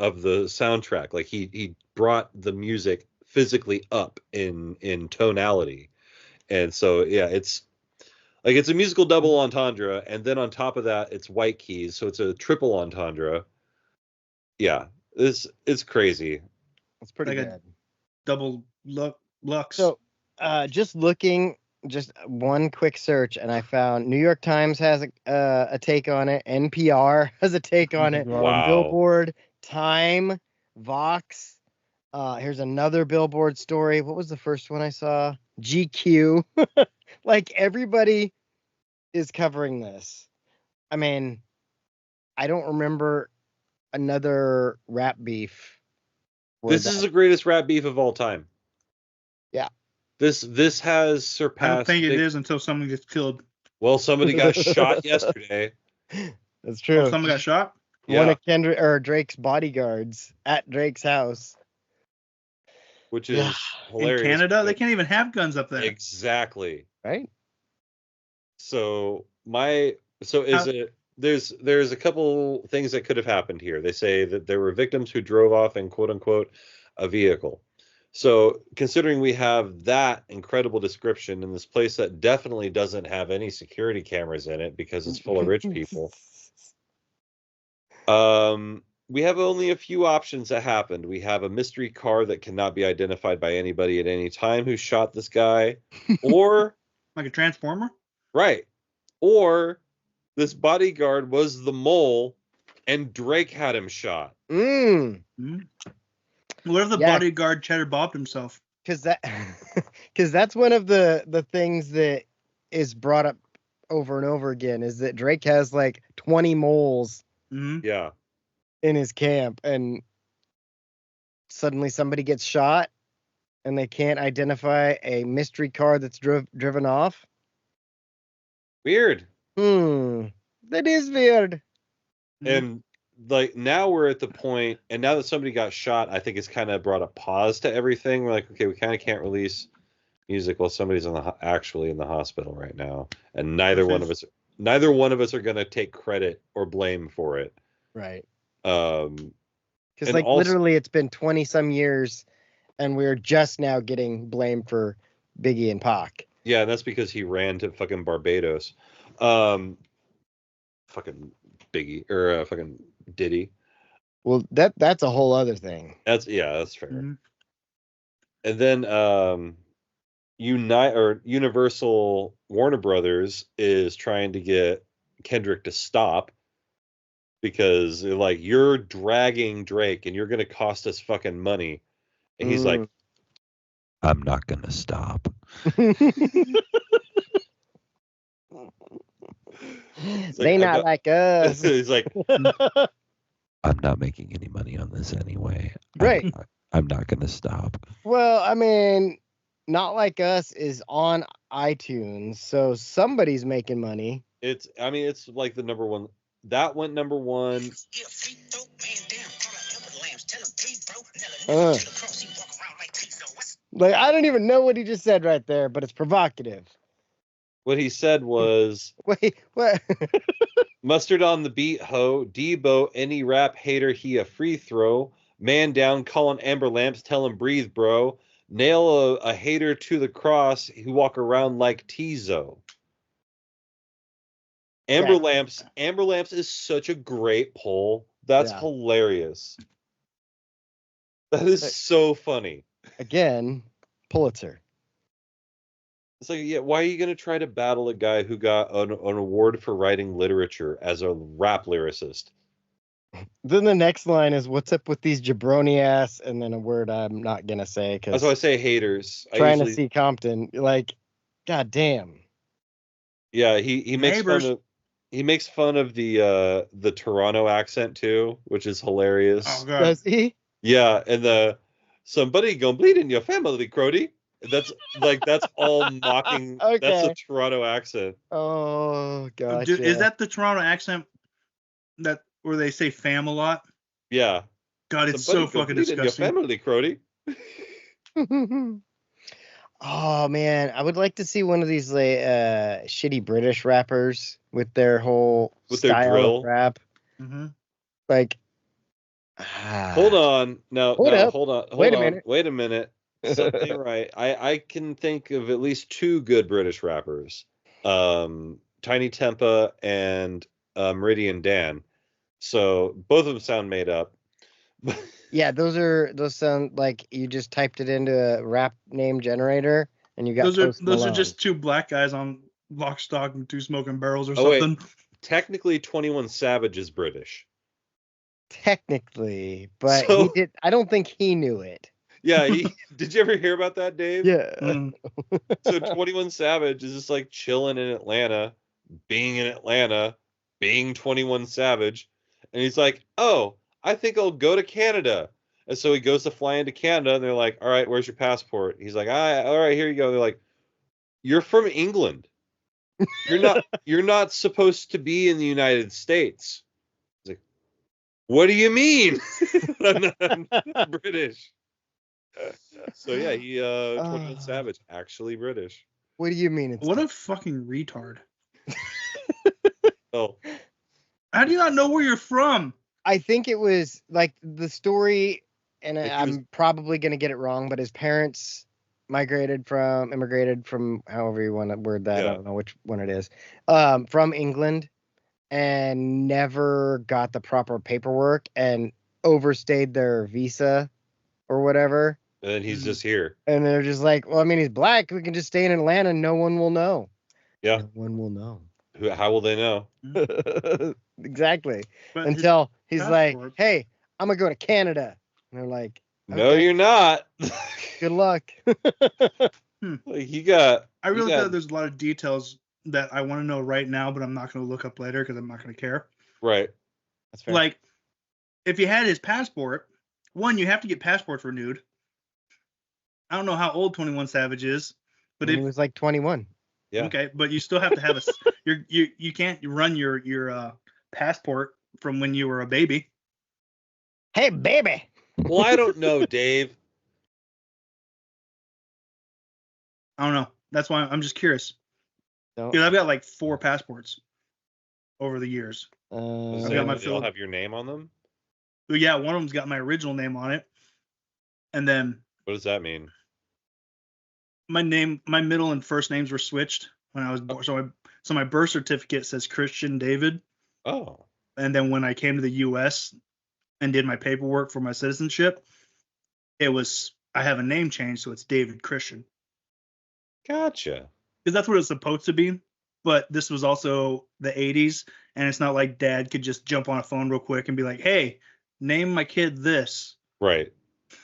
soundtrack, like he brought the music physically up in tonality. And so yeah, it's like it's a musical double entendre, and then on top of that it's white keys, so it's a triple entendre. Yeah, it's crazy. It's pretty like good. A double lux. So just one quick search, and I found New York Times has a take on it. NPR has a take on it. Wow. Billboard, Time, Vox. Here's another Billboard story. What was the first one I saw? GQ. Like everybody is covering this. I mean, I don't remember another rap beef. This is the greatest rap beef of all time. Yeah. This has surpassed. I don't think it is until someone gets killed. Well, somebody got shot yesterday. That's true. Oh, someone got shot? Yeah. One of Kendrick or Drake's bodyguards at Drake's house. Which is hilarious. In Canada, they can't even have guns up there. Exactly. Right. So there's a couple things that could have happened here. They say that there were victims who drove off in quote unquote a vehicle. So considering we have that incredible description in this place that definitely doesn't have any security cameras in it because it's full of rich people. We have only a few options that happened. We have a mystery car that cannot be identified by anybody at any time who shot this guy, or like a transformer, right? Or this bodyguard was the mole, and Drake had him shot. What if the bodyguard cheddar bobbed himself? Because that's one of the things that is brought up over and over again is that Drake has like 20 moles. Yeah. In his camp, and suddenly somebody gets shot and they can't identify a mystery car that's driven off. Weird. That is weird. And like now we're at the point, and now that somebody got shot, I think it's kind of brought a pause to everything. We're like, okay, we kind of can't release music while somebody's actually in the hospital right now, and neither one of us are going to take credit or blame for it. Right. Because like literally it's been 20 some years and we're just now getting blamed for Biggie and Pac. Yeah, and that's because he ran to fucking Barbados. Fucking Biggie or fucking Diddy. Well, that's a whole other thing. That's fair. And then Universal Warner Brothers is trying to get Kendrick to stop. Because like you're dragging Drake and you're gonna cost us fucking money, and he's like, "I'm not gonna stop." They not like us. He's like, "I'm not making any money on this anyway. Right. I'm not gonna stop. Well, I mean, Not Like Us is on iTunes, so somebody's making money. It's like the number one. That went number one. Like, I don't even know what he just said right there, but it's provocative. What he said was, Wait, what? mustard on the beat, ho. Debo, any rap hater, he a free throw. Man down, calling Amber Lamps, tell him breathe, bro. Nail a hater to the cross, who walk around like Tizo. Amber Lamps is such a great poll. That's hilarious. That is so funny. Again, Pulitzer. It's like, yeah, why are you going to try to battle a guy who got an award for writing literature as a rap lyricist? Then the next line is, "What's up with these jabroni ass?" And then a word I'm not gonna say because that's why I say haters. Trying to see Compton, like, god damn. Yeah, he makes fun of the Toronto accent too, which is hilarious. Oh god. Does he? Yeah, and somebody gonna bleed in your family, Crody. That's all mocking. Okay. That's a Toronto accent. Oh gosh. Is that the Toronto accent that where they say fam a lot? Yeah. God, it's Somebody so fucking bleed in your disgusting. family, Crody. Oh man, I would like to see one of these like shitty British rappers with their whole style their drill of rap. Mm-hmm. Like, hold on. Hold on. Wait a minute. Something right. I can think of at least two good British rappers. Tiny Tempa and Meridian Dan. So both of them sound made up. Yeah, those sound like you just typed it into a rap name generator and you got those are just two black guys on Lock, Stock, and Two Smoking Barrels or something. Wait. Technically 21 Savage is British. Technically, but he did. I don't think he knew it. Yeah, did you ever hear about that, Dave? Yeah. So 21 Savage is just like chilling in Atlanta, being 21 Savage, and he's like, "Oh, I think I'll go to Canada." And so he goes to fly into Canada, and they're like, "All right, where's your passport?" He's like, "All right, here you go." They're like, "You're from England. You're not supposed to be in the United States." He's like, "What do you mean? I'm not British." So yeah, he 21 Savage, actually British. What do you mean? What a fucking retard. Oh. How do you not know where you're from? I think it was like the story, and I'm probably going to get it wrong, but his parents immigrated from however you want to word that. Yeah. I don't know which one it is, from England, and never got the proper paperwork and overstayed their visa or whatever. And then he's just here. And they're just like, well, I mean, he's black. We can just stay in Atlanta. No one will know. Yeah. No one will know. How will they know? Exactly. But until he's like, hey, I'm going to go to Canada. And they're like, okay, no, you're not. good luck. Like I realize that there's a lot of details that I want to know right now, but I'm not going to look up later because I'm not going to care. Right. That's fair. Like, if you had his passport, one, you have to get passports renewed. I don't know how old 21 Savage is, but he was like 21. Yeah. Okay, but you still have to have you can't run your passport from when you were a baby. Hey, baby. Well, I don't know, Dave. I don't know. That's why I'm just curious. No. Because I've got like 4 passports over the years. They all have your name on them? But yeah, one of them's got my original name on it. And then what does that mean? My middle and first names were switched when I was born. So my birth certificate says Christian David. Oh. And then when I came to the US and did my paperwork for my citizenship, I have a name change, so it's David Christian. Gotcha. Because that's what it's supposed to be. But this was also the 80s, and it's not like dad could just jump on a phone real quick and be like, hey, name my kid this. Right.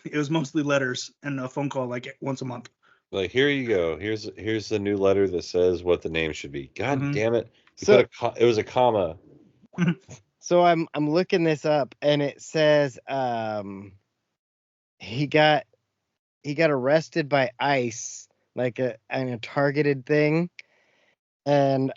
It was mostly letters and a phone call like once a month. Like, here you go. Here's the new letter that says what the name should be. God damn it. So it was a comma. So I'm looking this up, and it says he got arrested by ICE, like in a targeted thing, and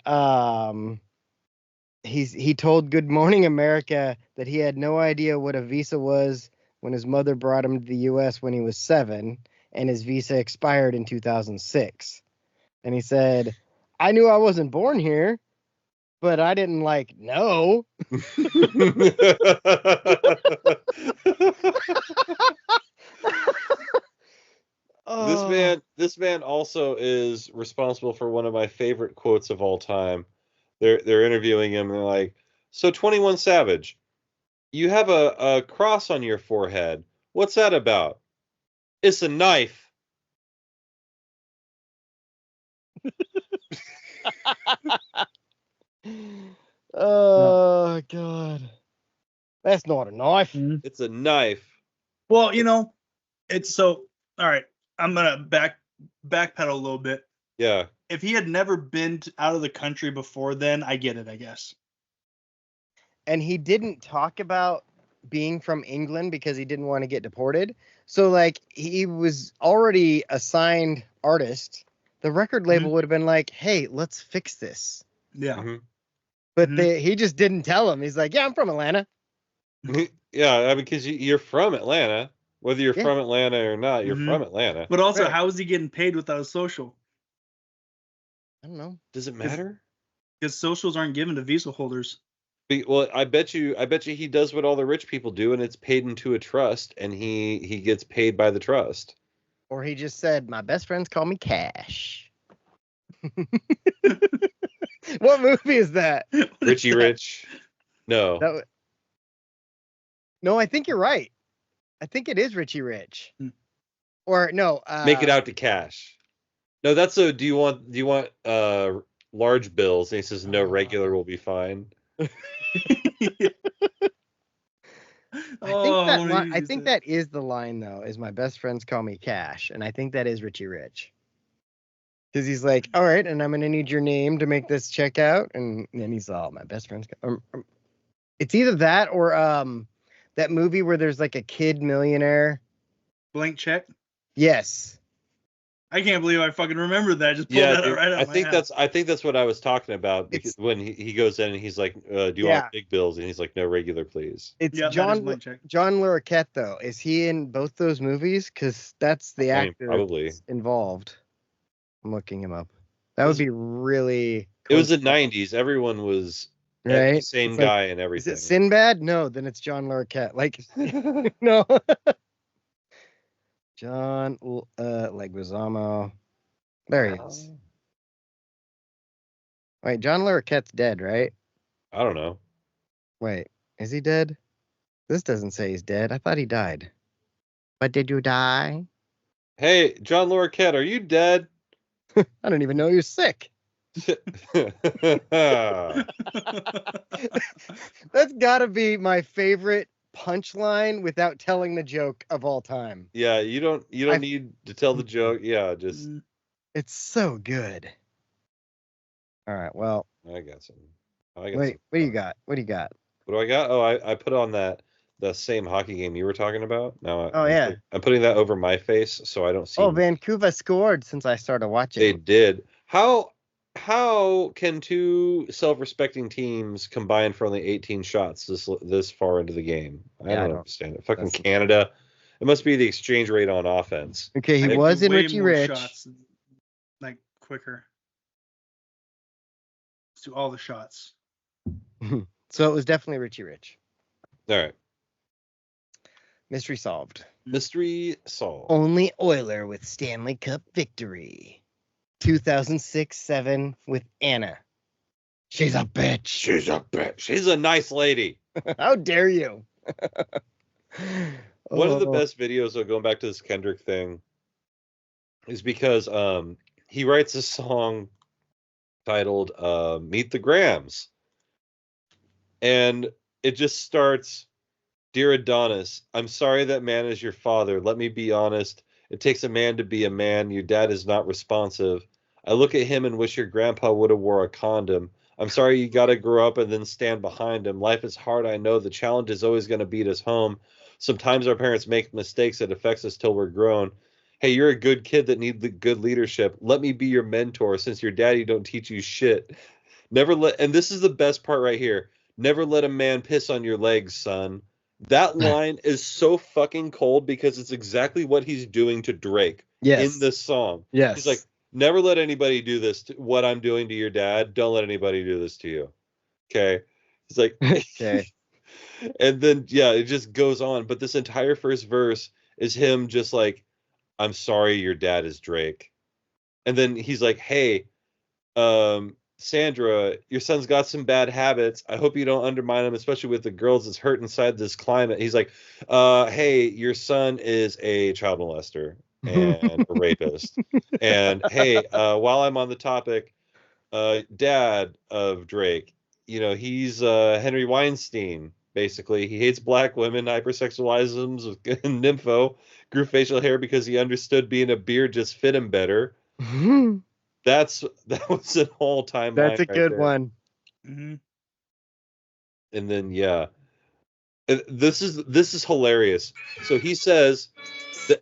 he told Good Morning America that he had no idea what a visa was when his mother brought him to the U.S. when he was 7, and his visa expired in 2006. And he said, "I knew I wasn't born here, but I didn't know." Oh. This man also is responsible for one of my favorite quotes of all time. They're interviewing him and they're like, "So 21 Savage, you have a cross on your forehead. What's that about?" "It's a knife." Oh God, that's not a knife. Mhm. It's a knife. Well, it's so all right. I'm gonna backpedal a little bit. Yeah. If he had never been out of the country before then, I get it, I guess. And he didn't talk about being from England because he didn't want to get deported. So he was already a signed artist. The record label would have been like, "Hey, let's fix this." Yeah. Mm-hmm. But he just didn't tell him. He's like, "Yeah, I'm from Atlanta." Yeah, I mean, because you're from Atlanta. Whether you're Yeah. from Atlanta or not, you're from Atlanta. But also, Right. how is he getting paid without a social? I don't know. Does it matter? Because socials aren't given to visa holders. Well, I bet you he does what all the rich people do, and it's paid into a trust, and he gets paid by the trust. Or he just said, "My best friends call me Cash." What movie is that? Richie Rich? No. No, I think you're right. I think it is Richie Rich. Or no, Make it out to Cash. No, that's a. Do you want large bills? And he says no, regular will be fine. I think that is the line though. Is my best friends call me Cash, and I think that is Richie Rich. Because he's like, "All right, and I'm gonna need your name to make this check out," and then he's all, "My best friends." It's either that or that movie where there's like a kid millionaire. Blank Check. Yes. I can't believe I fucking remembered that. I just pulled that out right out of my head. I think that's what I was talking about, because when he goes in and he's like, "Do you want big bills?" and he's like, "No, regular, please." It's John Larroquette though. Is he in both those movies? Because that's the actor probably involved. I'm looking him up. That would be really. It was the '90s. Everyone was right. The same guy and everything. Is it Sinbad? No, then it's John Larroquette. No. John Leguizamo. There he is. Wait, John Larroquette's dead, right? I don't know. Wait, is he dead? This doesn't say he's dead. I thought he died. But did you die? Hey, John Larroquette, are you dead? I don't even know you're sick. That's gotta be my favorite punchline without telling the joke of all time. Yeah, you don't need to tell the joke. Yeah, just it's so good. All right, well, I got some. Wait, what do you got? What do you got? What do I got? Oh, I put on the same hockey game you were talking about. Now, I'm putting that over my face so I don't see. Oh, Vancouver scored since I started watching. They did. How can two self-respecting teams combine for only 18 shots this far into the game? I don't understand it. Fucking Canada. It must be the exchange rate on offense. Okay, he was in Richie Rich. Shots, quicker. Let's do all the shots. So it was definitely Richie Rich. All right. Mystery solved. Mystery solved. Only Oiler with Stanley Cup victory. 2006-7 with Anna. She's a bitch. She's a bitch. She's a nice lady. How dare you? One of the best videos of going back to this Kendrick thing is because he writes a song titled Meet the Grams. And it just starts, "Dear Adonis, I'm sorry that man is your father. Let me be honest. It takes a man to be a man. Your dad is not responsive. I look at him and wish your grandpa would have wore a condom. I'm sorry you got to grow up and then stand behind him. Life is hard, I know. The challenge is always going to beat us home. Sometimes our parents make mistakes that affects us till we're grown. Hey, you're a good kid that needs the good leadership. Let me be your mentor since your daddy don't teach you shit. Never let, and this is the best part right here. Never let a man piss on your legs, son. That line is so fucking cold because it's exactly what he's doing to Drake in this song. Yes. He's like, never let anybody do this. What I'm doing to your dad, don't let anybody do this to you. Okay. He's like, okay. And then, yeah, it just goes on. But this entire first verse is him just like, I'm sorry your dad is Drake. And then he's like, hey, Sandra, your son's got some bad habits. I hope you don't undermine them, especially with the girls that's hurt inside this climate. He's like, hey, your son is a child molester and a rapist. And hey, while I'm on the topic, dad of Drake, he's Henry Weinstein. Basically, he hates black women, hypersexualizes them, nympho, grew facial hair because he understood being a beard just fit him better. That was an all-time line. That's a good one. Mm-hmm. And then this is hilarious. So he says the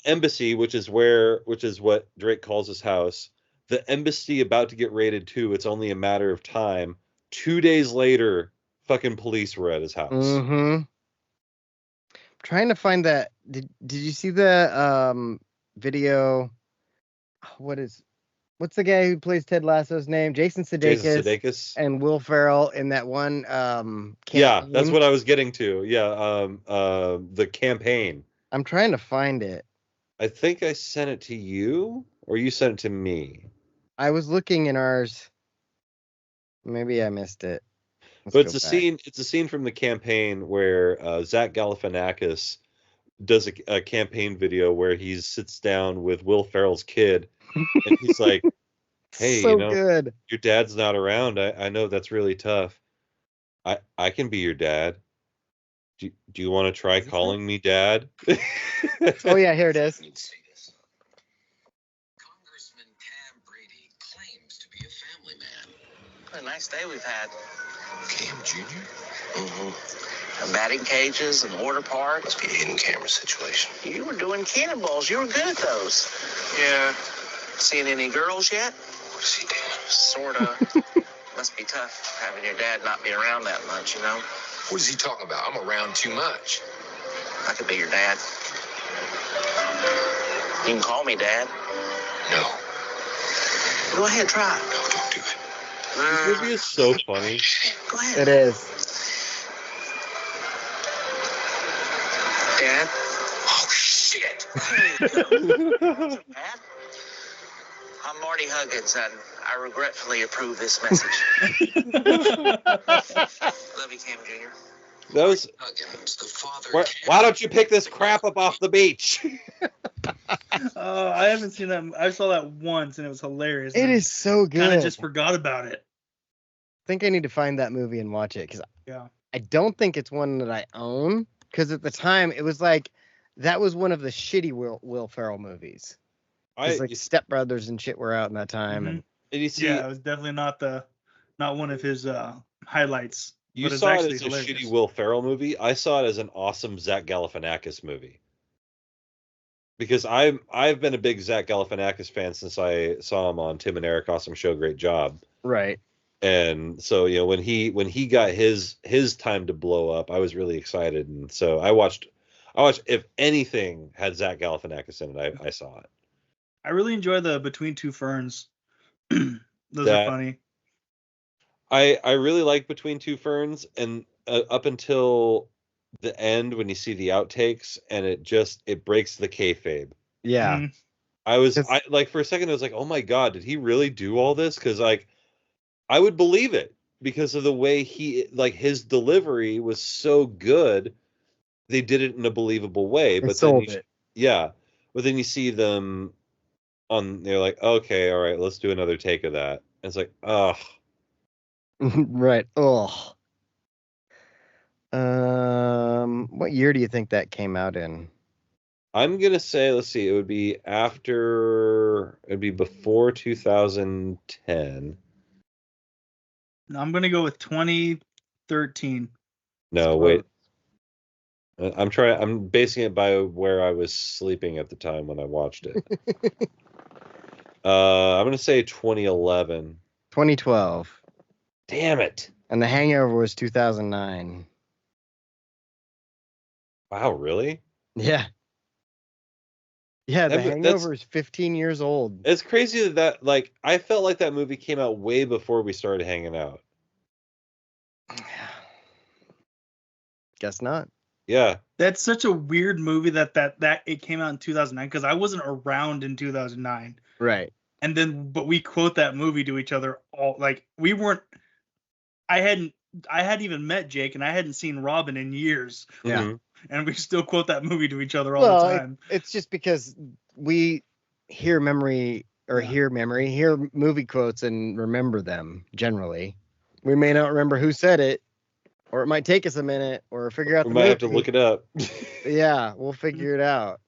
embassy, which is what Drake calls his house, the embassy about to get raided too. It's only a matter of time. 2 days later, fucking police were at his house. Mm-hmm. Trying to find that. Did you see the video? What's the guy who plays Ted Lasso's name? Jason Sudeikis and Will Ferrell in that one campaign. Yeah, that's what I was getting to. Yeah, the campaign. I'm trying to find it. I think I sent it to you, or you sent it to me. I was looking in ours. Maybe I missed it. But it's a scene. It's a scene from the campaign where Zach Galifianakis does a campaign video where he sits down with Will Ferrell's kid, and he's like, "Hey, good. Your dad's not around. I know that's really tough. I can be your dad. Do you want to try calling me dad?" Oh yeah, here it is. Congressman Cam Brady claims to be a family man. What a nice day we've had. Cam Jr.? Mm-hmm. Batting cages and water parks. Must be a hidden camera situation. You were doing cannonballs. You were good at those. Yeah. Seen any girls yet? What does he do? Sorta. Must be tough having your dad not be around that much, What is he talking about? I'm around too much. I could be your dad. You can call me Dad. No. Go ahead, try. No, don't do it. This movie is so funny. Go ahead. It is. Dad? Oh, shit. Dad? I'm Marty Huggins, and I regretfully approve this message. Love you, Cam Jr. That was Huggins, the father. Why don't you pick this crap up off the beach? I haven't seen that. I saw that once, and it was hilarious. It is so good. Kind of just forgot about it. I think I need to find that movie and watch it because I don't think it's one that I own. Because at the time, it was like that was one of the shitty Will Ferrell movies. Step Brothers and shit were out in that time, Mm-hmm. and you see, it was definitely not one of his highlights. You saw it as a shitty Will Ferrell movie. I saw it as an awesome Zach Galifianakis movie. Because I've been a big Zach Galifianakis fan since I saw him on Tim and Eric Awesome Show, Great Job. Right. And so when he got his time to blow up, I was really excited, and so I watched if anything had Zach Galifianakis in it, I saw it. I really enjoy the Between Two Ferns. Those are funny. I really like Between Two Ferns, and up until the end when you see the outtakes, and it breaks the kayfabe. Yeah. Mm-hmm. I like for a second I was like, oh my god, did he really do all this? Because I would believe it because of the way his delivery was so good. They did it in a believable way, but then you see them they're like, okay, all right, let's do another take of that. And it's like, ugh. Right. Ugh. What year do you think that came out in? I'm gonna say, let's see, it would be before 2010. I'm gonna go with 2013. No, wait. I'm basing it by where I was sleeping at the time when I watched it. I'm gonna say 2011. 2012. Damn it! And The Hangover was 2009. Wow, really? Yeah. Yeah, The That's Hangover is 15 years old. it's crazy that like I felt like that movie came out way before we started hanging out. Guess not. Yeah. That's such a weird movie that it came out in 2009 because I wasn't around in 2009. Right. And then, but we quote that movie to each other all like we weren't. I hadn't even met Jake, and I hadn't seen Robin in years. Yeah. Mhm. And we still quote that movie to each other all the time. It's just because we hear movie quotes and remember them generally. We may not remember who said it, or it might take us a minute, or figure out We the might movie. have to look it up. Yeah, we'll figure it out.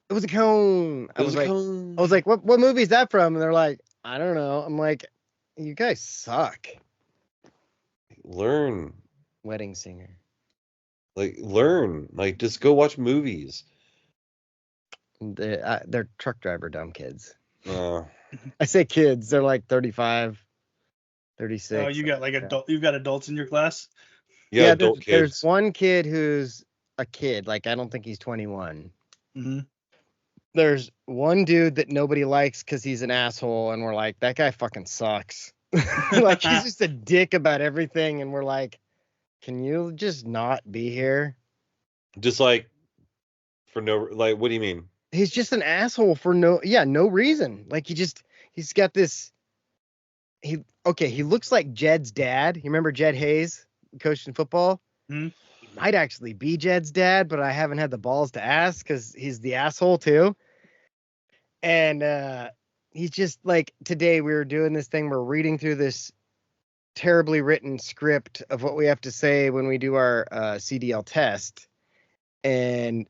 It was a cone. I was like, cone. what movie is that from? And they're like, I don't know. I'm like, you guys suck. Learn. Wedding Singer. Learn. Just go watch movies. They're truck driver dumb kids. Uh, I say kids. They're like 35, 36. Oh, you got you've got adults in your class? yeah, adult kids. There's one kid who's a kid. Like, I don't think he's 21. Mm-hmm. There's one dude that nobody likes because he's an asshole, and we're like, that guy fucking sucks. Like, he's just a dick about everything, and we're like, can you just not be here? Just like for no, like, what do you mean? He's just an asshole for no reason. Like, he's got this. He looks like Jed's dad. You remember Jed Hayes, coached in football? Mm-hmm. He might actually be Jed's dad, but I haven't had the balls to ask because he's the asshole too. And he's just like, today we were doing this thing. We're reading through this terribly written script of what we have to say when we do our CDL test, and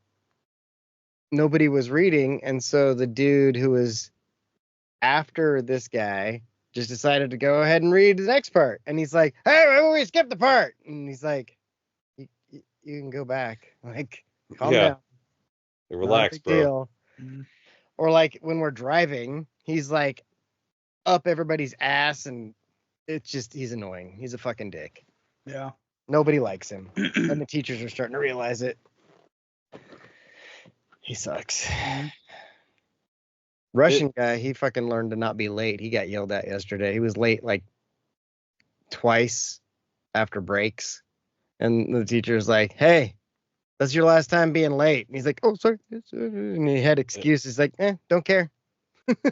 nobody was reading, and so the dude who was after this guy just decided to go ahead and read the next part, and he's like, hey, we skipped the part, and he's like, you can go back, like, calm down, Relax, bro. deal. Mm-hmm. Or like when we're driving, he's like up everybody's ass, and it's just, he's annoying. He's a fucking dick. Yeah. Nobody likes him. And the teachers are starting to realize it. He sucks. Mm-hmm. Russian guy, he fucking learned to not be late. He got yelled at yesterday. He was late like twice after breaks. And the teacher's like, hey, that's your last time being late. And he's like, oh, sorry. And he had excuses like, don't care.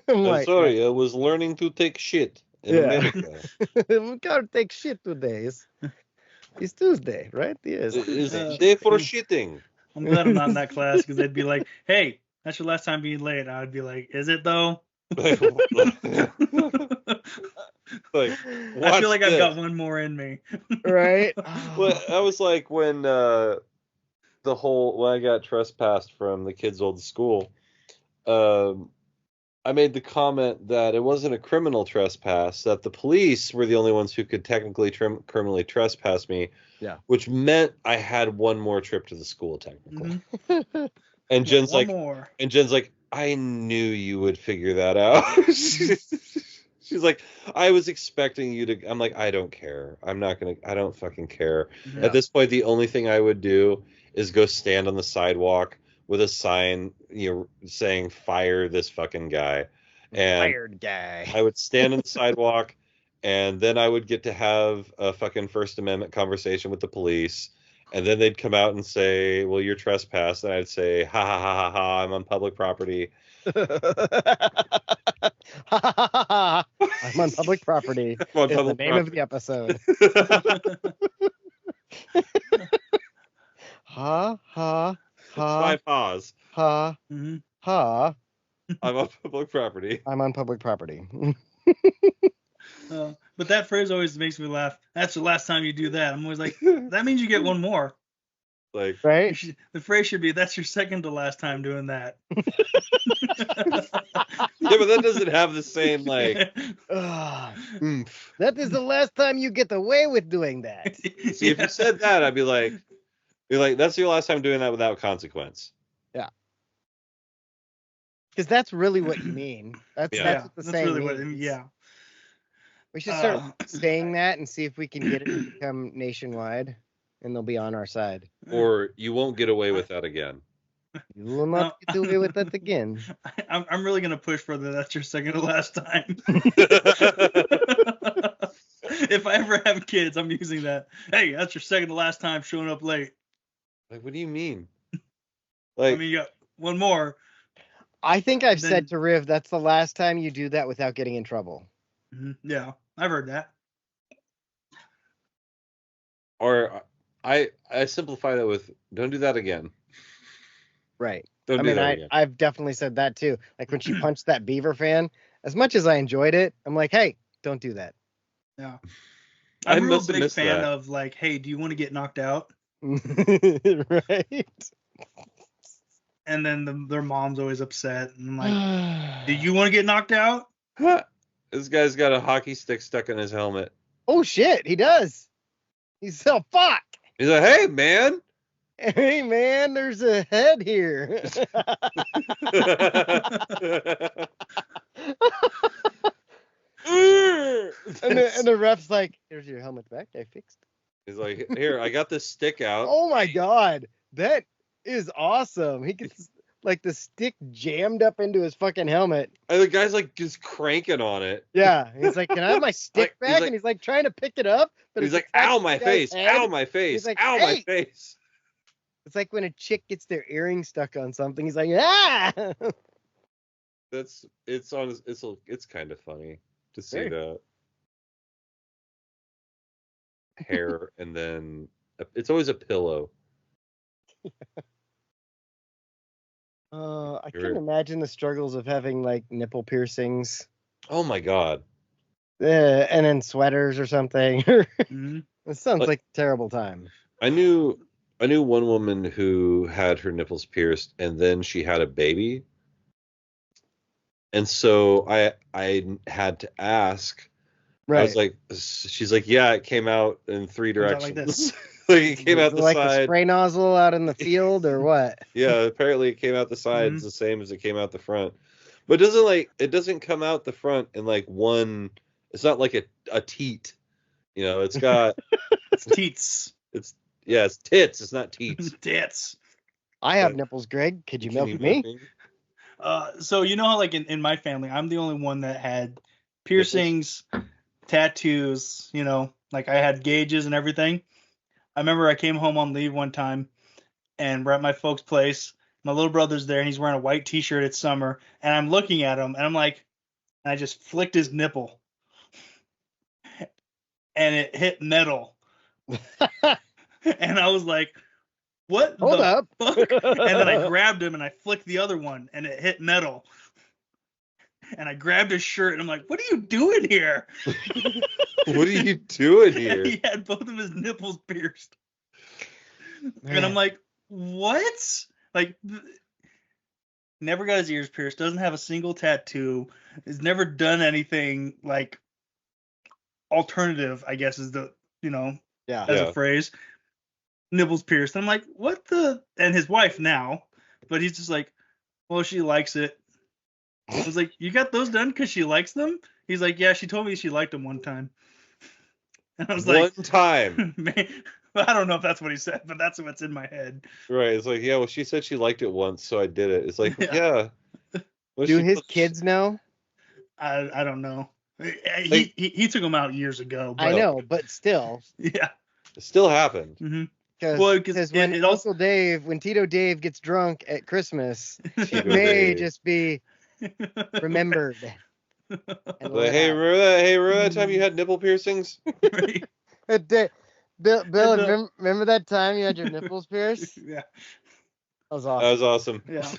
I'm like, sorry, I was learning to take shit in America. We gotta take shit today. It's Tuesday, right? Yes. It's day for shitting. I'm glad I'm not in that class because they'd be like, hey, that's your last time being late. And I'd be like, is it though? I feel like I've got one more in me. Right? Well, I was like when I got trespassed from the kids' old school, I made the comment that it wasn't a criminal trespass, that the police were the only ones who could technically criminally trespass me. Yeah. Which meant I had one more trip to the school technically. Mm-hmm. And Jen's more. like, I knew you would figure that out. She's like, I was expecting you to. I'm like, I don't care. I don't fucking care. Yeah. At this point, the only thing I would do is go stand on the sidewalk with a sign, saying "Fire this fucking guy." And fired guy. I would stand on the sidewalk, and then I would get to have a fucking First Amendment conversation with the police. And then they'd come out and say, well, you're trespassed. And I'd say, ha, ha, ha, ha, ha, I'm on public property. I'm on public property. On is public the name property. Of the episode. Ha, ha, ha. 5 ha's. Ha, mm-hmm. ha. I'm on public property. I'm on public property. But that phrase always makes me laugh. That's the last time you do that. I'm always like, that means you get one more. Like, right? The phrase should be, that's your second to last time doing that. Yeah, but that doesn't have the same, like, that is the last time you get away with doing that. See, if you said that, I'd be like, You're like, that's your last time doing that without consequence. Yeah. Because that's really what you mean. That's what the saying really means. what it means. Yeah. We should start saying that and see if we can get it to become nationwide, and they'll be on our side. Or you won't get away with that again. You will not get away with that again. I'm really gonna push for that's your second to last time. If I ever have kids, I'm using that. Hey, that's your second to last time showing up late. Like, what do you mean? I mean, you got one more. I think I've said to Riv, that's the last time you do that without getting in trouble. Yeah, I've heard that. Or I simplify that with, don't do that again. Right. Don't do that again. I've definitely said that too. Like when she punched that Beaver fan, as much as I enjoyed it, I'm like, hey, don't do that. Yeah. I'm a real big fan of like, hey, do you want to get knocked out? Right. And then their mom's always upset. And I'm like, do you want to get knocked out? This guy's got a hockey stick stuck in his helmet. Oh, shit. He does. He's so fuck. He's like, hey, man. Hey, man, there's a head here. and the ref's like, here's your helmet back. I fixed it. He's like, here, I got this stick out. Oh, my God. That is awesome. He gets like the stick jammed up into his fucking helmet. And the guy's like just cranking on it. Yeah. He's like, can I have my stick back? And he's like trying to pick it up. But he's like, ow, my face. Ow, my face. Like, ow, my face. It's like when a chick gets their earring stuck on something. He's like, ah. It's kind of funny to see that hair, and then it's always a pillow. I can't imagine the struggles of having like nipple piercings. Oh my God. And then sweaters or something. It sounds like a terrible time. I knew one woman who had her nipples pierced, and then she had a baby. And so I had to ask. Right. I was like, she's like, yeah, it came out in three directions. Like this. Like it came out the like side. Like a spray nozzle out in the field or what? Yeah, apparently it came out the sides the same as it came out the front. But it doesn't come out the front in like one. It's not like a teat. You know, it's got it's teats. It's tits. It's not teats. Tits. I have nipples, Greg. Could you milk me? So you know how like in my family, I'm the only one that had piercings, tattoos, you know, like I had gauges and everything. I remember I came home on leave one time and we're at my folks' place. My little brother's there and he's wearing a white t-shirt. It's summer. And I'm looking at him and I'm like, and I just flicked his nipple and it hit metal. And I was like, what Hold the up. fuck? And then I grabbed him and I flicked the other one and it hit metal. And I grabbed his shirt and I'm like, what are you doing here? What are you doing here? And he had both of his nipples pierced. Man. And I'm like, what? Like, never got his ears pierced, doesn't have a single tattoo, has never done anything like alternative, I guess is the, you know, as a phrase. Nipples pierced. I'm like, what the? And his wife now, but he's just like, well, she likes it. I was like, you got those done because she likes them? He's like, yeah, she told me she liked them one time. And I was like, one time. Man, I don't know if that's what he said, but that's what's in my head. Right. It's like, yeah, well, she said she liked it once, so I did it. It's like, yeah. Do his kids know? I don't know. He took them out years ago. But, I know, but still. Yeah. It still happened. Mm-hmm. Because when when Tito Dave gets drunk at Christmas, it may just be remembered. Like, hey, remember that time you had nipple piercings? Bill, remember that time you had your nipples pierced? Yeah. That was awesome. That was awesome. Yeah.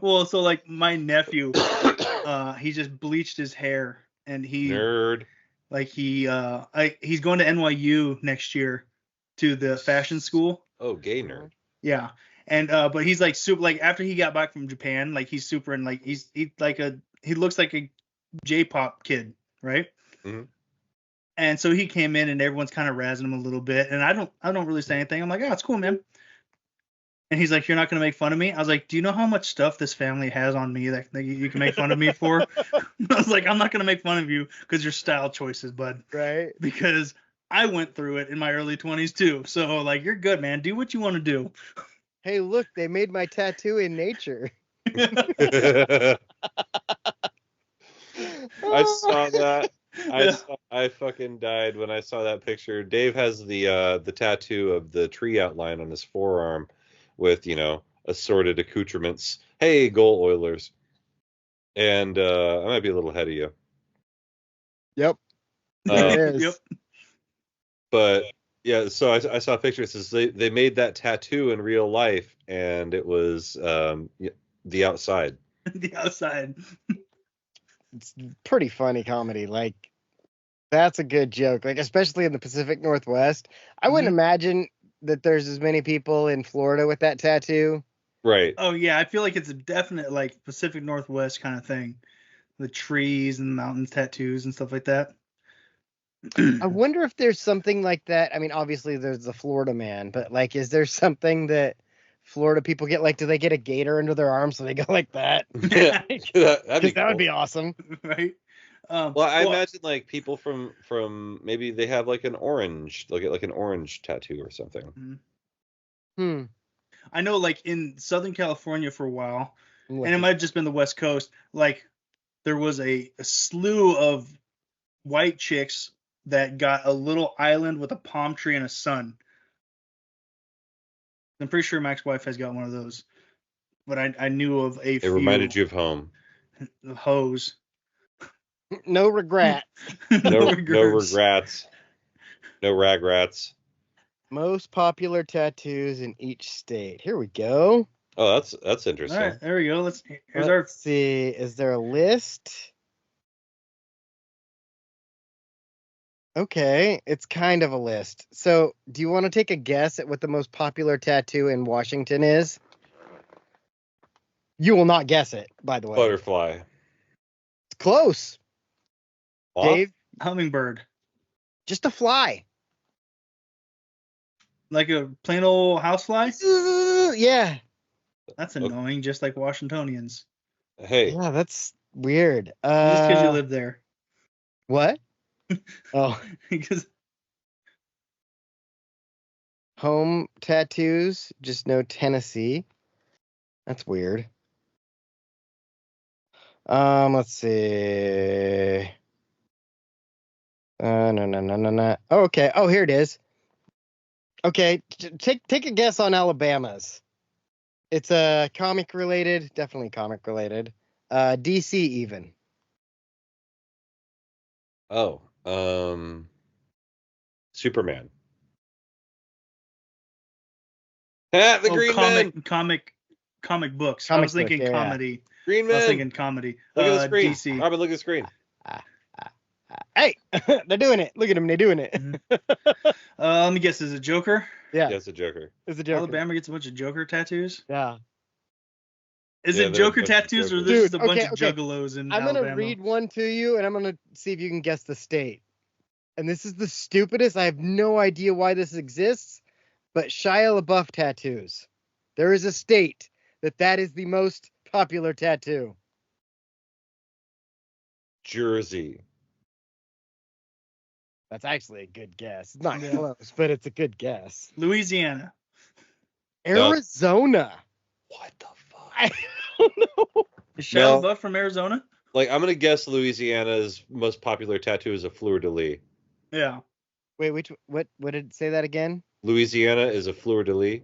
Well, so like my nephew, he just bleached his hair and nerd. Like he's going to NYU next year to the fashion school. Oh, gay nerd. Yeah. And but he's like super, like after he got back from Japan, like he's super, and like he looks like a J-pop kid, right? Mm-hmm. And so he came in and everyone's kind of razzing him a little bit. And I don't really say anything. I'm like, oh, it's cool, man. And he's like, you're not going to make fun of me? I was like, do you know how much stuff this family has on me that you can make fun of me for? I was like, I'm not going to make fun of you because your style choices, bud. Right. Because I went through it in my early 20s too. So like, you're good, man. Do what you want to do. Hey, look, they made my tattoo in nature. I saw that. I fucking died when I saw that picture. Dave has the tattoo of the tree outline on his forearm with, assorted accoutrements. Hey, goal Oilers. And I might be a little ahead of you. Yep. It is. Yep. But yeah, so I saw pictures. They made that tattoo in real life, and it was the outside. The outside. It's pretty funny comedy. Like, that's a good joke. Like, especially in the Pacific Northwest. I wouldn't imagine that there's as many people in Florida with that tattoo. Right. Oh yeah, I feel like it's a definite like Pacific Northwest kind of thing. The trees and the mountains tattoos and stuff like that. I wonder if there's something like that. I mean, obviously there's the Florida man, but like, is there something that Florida people get? Like, do they get a gator under their arm so they go like that? Yeah, Because that would be awesome. Right. Well, I imagine like people from maybe they have like an orange, like an orange tattoo or something. I know, like in Southern California for a while, and it might have just been the West Coast. Like there was a slew of white chicks that got a little island with a palm tree and a sun. I'm pretty sure my ex-wife has got one of those, but I knew of a few. It reminded you of home. Hoes. No regret. No regrets. No ragrats. Most popular tattoos in each state. Here we go. Oh, that's interesting. All right, there we go. Let's see. Is there a list? Okay, it's kind of a list. So, do you want to take a guess at what the most popular tattoo in Washington is? You will not guess it, by the way. Butterfly. It's close. Moth? Dave? hummingbird. Just a fly. Like a plain old housefly? Yeah. That's annoying, just like Washingtonians. Hey. Yeah, that's weird. Just because you live there. What? Oh. Because home tattoos, just no Tennessee. That's weird. Let's see. No. Oh, okay. Oh, here it is. Okay, take a guess on Alabama's. It's comic related, definitely comic related. DC even. Oh, Superman. The Green Man. Comic books. Comic I was thinking book, yeah. comedy. Green Man. I was thinking comedy. Look at the screen. DC. Robin, look at the screen. Hey, they're doing it. Look at them. They're doing it. Let me guess. Is it Joker? Yeah. Yes, a Joker. It's a Joker. Alabama gets a bunch of Joker tattoos. Yeah. Is Yeah, it they're a Joker bunch of tattoos or Jokers. this is a Dude, bunch okay, of okay. juggalos in I'm Alabama? going to read one to you, and I'm going to see if you can guess the state. And this is the stupidest. I have no idea why this exists, but Shia LaBeouf tattoos. There is a state that is the most popular tattoo. Jersey. That's actually a good guess. It's not close, but it's a good guess. Louisiana. Arizona. What the fuck? I don't know. Is No. Shia LaBeouf from Arizona? Like, I'm gonna guess Louisiana's most popular tattoo is a fleur de lis. Yeah. Wait, what did it say that again? Louisiana is a fleur de lis.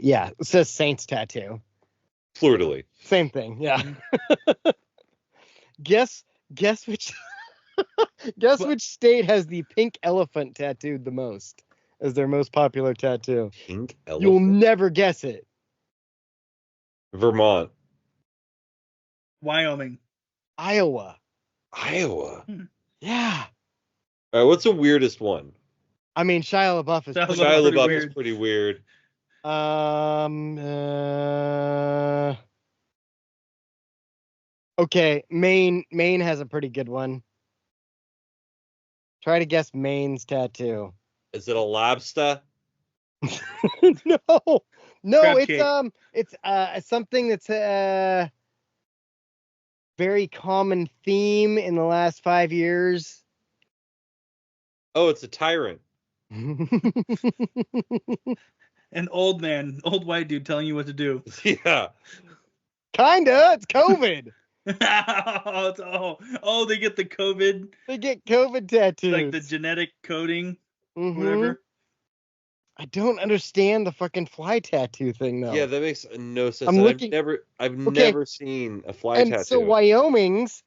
Yeah, it says Saints tattoo. Fleur de lis. Same thing, yeah. Guess which which state has the pink elephant tattooed the most as their most popular tattoo? Pink elephant. You'll never guess it. Vermont. Wyoming. Iowa. Iowa. Yeah. All right, what's the weirdest one? I mean, Shia LaBeouf is Shia pretty Shia pretty LaBeouf weird. is pretty weird. Okay, Maine has a pretty good one. Try to guess Maine's tattoo. Is it a lobster? No, Crab it's cake. it's something that's a very common theme in the last 5 years. Oh, it's a tyrant. An old man, old white dude telling you what to do. Yeah. Kinda, it's COVID. They get the COVID, They get COVID tattoos. like the genetic coding, Mhm. whatever. I don't understand the fucking fly tattoo thing though. Yeah, that makes no sense. I'm And looking- I've Okay. never seen a fly and tattoo. so Wyoming's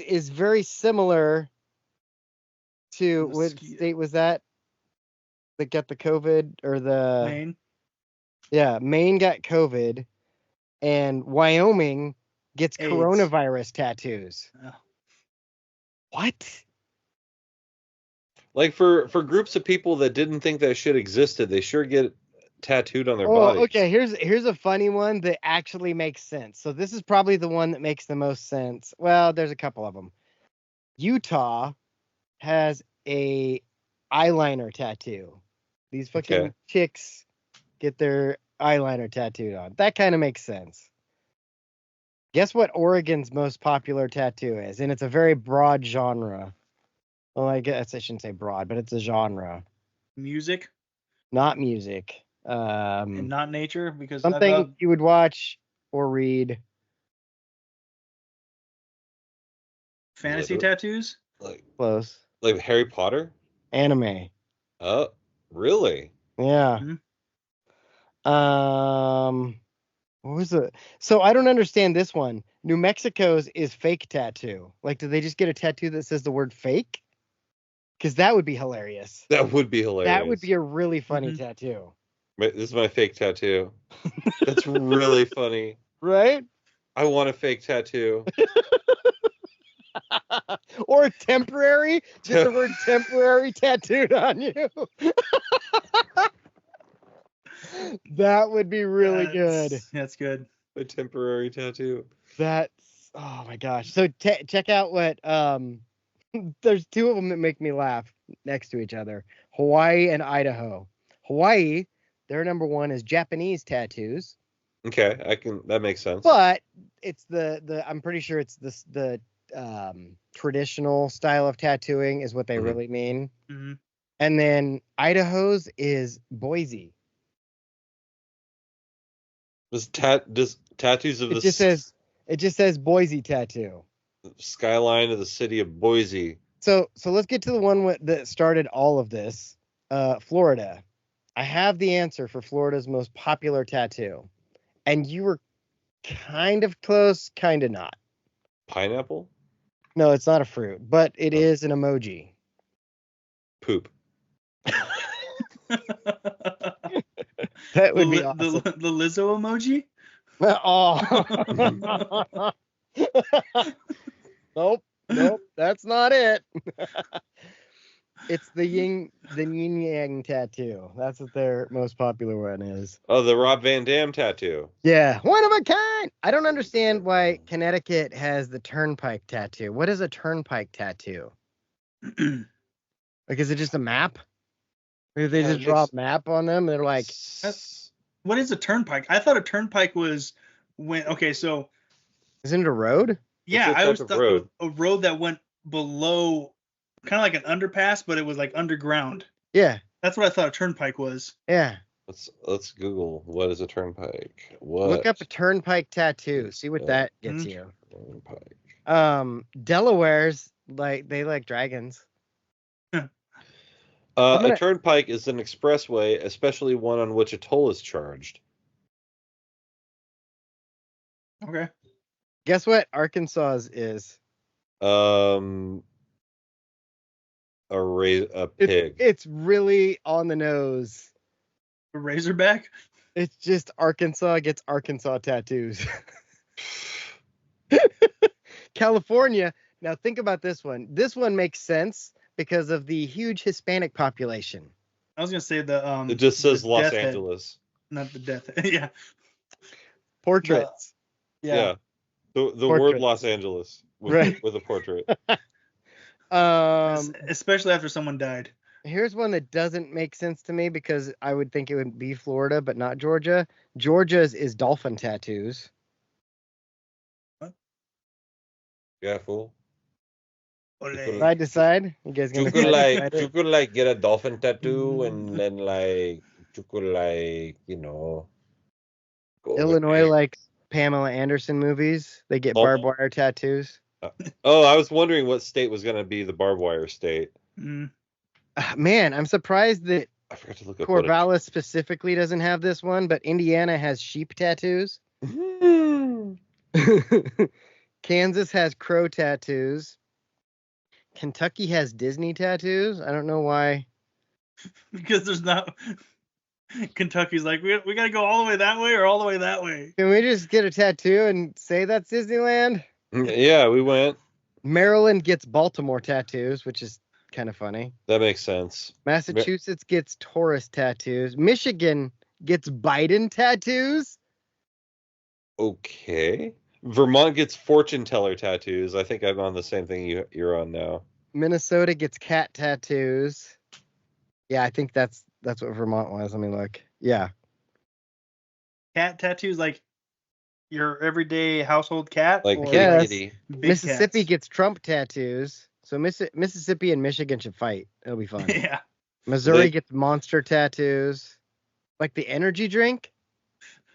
is very similar to what Mosquito. state was that got the COVID or the Maine. Yeah, Maine got COVID, and Wyoming gets AIDS. coronavirus tattoos. Oh. What? Like for groups of people that didn't think that shit existed, they sure get tattooed on their bodies. Okay. Here's a funny one that actually makes sense. So this is probably the one that makes the most sense. Well, there's a couple of them. Utah has a eyeliner tattoo. These fucking Okay. chicks get their eyeliner tattooed on. That kind of makes sense. Guess what Oregon's most popular tattoo is? And it's a very broad genre. Well, I guess I shouldn't say broad, but it's a genre. Music Not music. and not nature, because Something I thought you would watch or read. fantasy Literally. tattoos. Close. Like Harry Potter? Anime. Oh, really? Yeah. What was it? So I don't understand this one. New Mexico's is fake tattoo. Like, did they just get a tattoo that says the word fake? Because that would be hilarious. That would be hilarious. That would be a really funny Mhm. tattoo. This is my fake tattoo. That's really funny. Right? I want a fake tattoo. Or a temporary. Get the word temporary tattooed on you. That would be really good. That's good. A temporary tattoo. That's, oh my gosh. So check out what there's two of them that make me laugh next to each other. Hawaii and Idaho. Hawaii, their number one is Japanese tattoos. Okay, that makes sense. But it's the I'm pretty sure it's the traditional style of tattooing is what they really mean. Mhm. And then Idaho's is Boise. Does tattoos of It just says Boise tattoo. skyline of the city of Boise. So let's get to the one that started all of this. Florida. I have the answer for Florida's most popular tattoo. And you were kind of close, kind of not. Pineapple? No, it's not a fruit, but it is an emoji. Poop. That would be awesome. The Lizzo emoji. Oh. Nope, that's not it. It's the yin yang tattoo. That's what their most popular one is. Oh, the Rob Van Dam tattoo. Yeah, one of a kind. I don't understand why Connecticut has the turnpike tattoo. What is a turnpike tattoo? Like, is it just a map? Or do they just draw a map on them? They're like, What is a turnpike? I thought a turnpike was so isn't it a road? yeah, It's a I type always of thought road. a road that went below, kind of like an underpass, but it was like underground. Yeah, That's what I thought a turnpike was. yeah. Let's Google what is a turnpike. What? Look up a turnpike tattoo. See what that gets Mhm. you. Turnpike. Delaware's they like dragons. A turnpike is an expressway, especially one on which a toll is charged. Okay. Guess what Arkansas's is? A pig. It's really on the nose. A razorback. It's just Arkansas gets Arkansas tattoos. California. Now think about this one. This one makes sense because of the huge Hispanic population. I was gonna say the It just says the Los death head, Angeles. not the death head. Yeah. Portraits. Yeah. The word Portraits. Los Angeles with, Right. with a portrait. Especially after someone died. Here's one that doesn't make sense to me because I would think it would be Florida, but not Georgia. Georgia's is dolphin tattoos. Yeah, fool. Ole. Side to side. You guys You gonna could side to like side you it? could like get a dolphin tattoo and then like you could like go Illinois like, likes Pamela Anderson movies. They get Oh. barbed wire tattoos. I was wondering what state was gonna be the barbed wire state. Mm. Man, I'm surprised that I forgot to look up what Corvallis specifically doesn't have this one, but Indiana has sheep tattoos. Kansas has crow tattoos. Kentucky has Disney tattoos. I don't know why. Because there's not. Kentucky's like, we got to go all the way that way or all the way that way. Can we just get a tattoo and say that's Disneyland? Yeah, we went. Maryland gets Baltimore tattoos, which is kind of funny. That makes sense. Massachusetts gets Taurus tattoos. Michigan gets Biden tattoos. Okay. Vermont gets fortune teller tattoos. I think I'm on the same thing you're on now. Minnesota gets cat tattoos. Yeah, I think that's what Vermont was. Let me look. Yeah. Cat tattoos, like your everyday household cat? Like or kitty Yes. kitty. big Mississippi cats? gets Trump tattoos. So Mississippi and Michigan should fight. It'll be fun. Yeah. Missouri They- gets monster tattoos. Like the energy drink?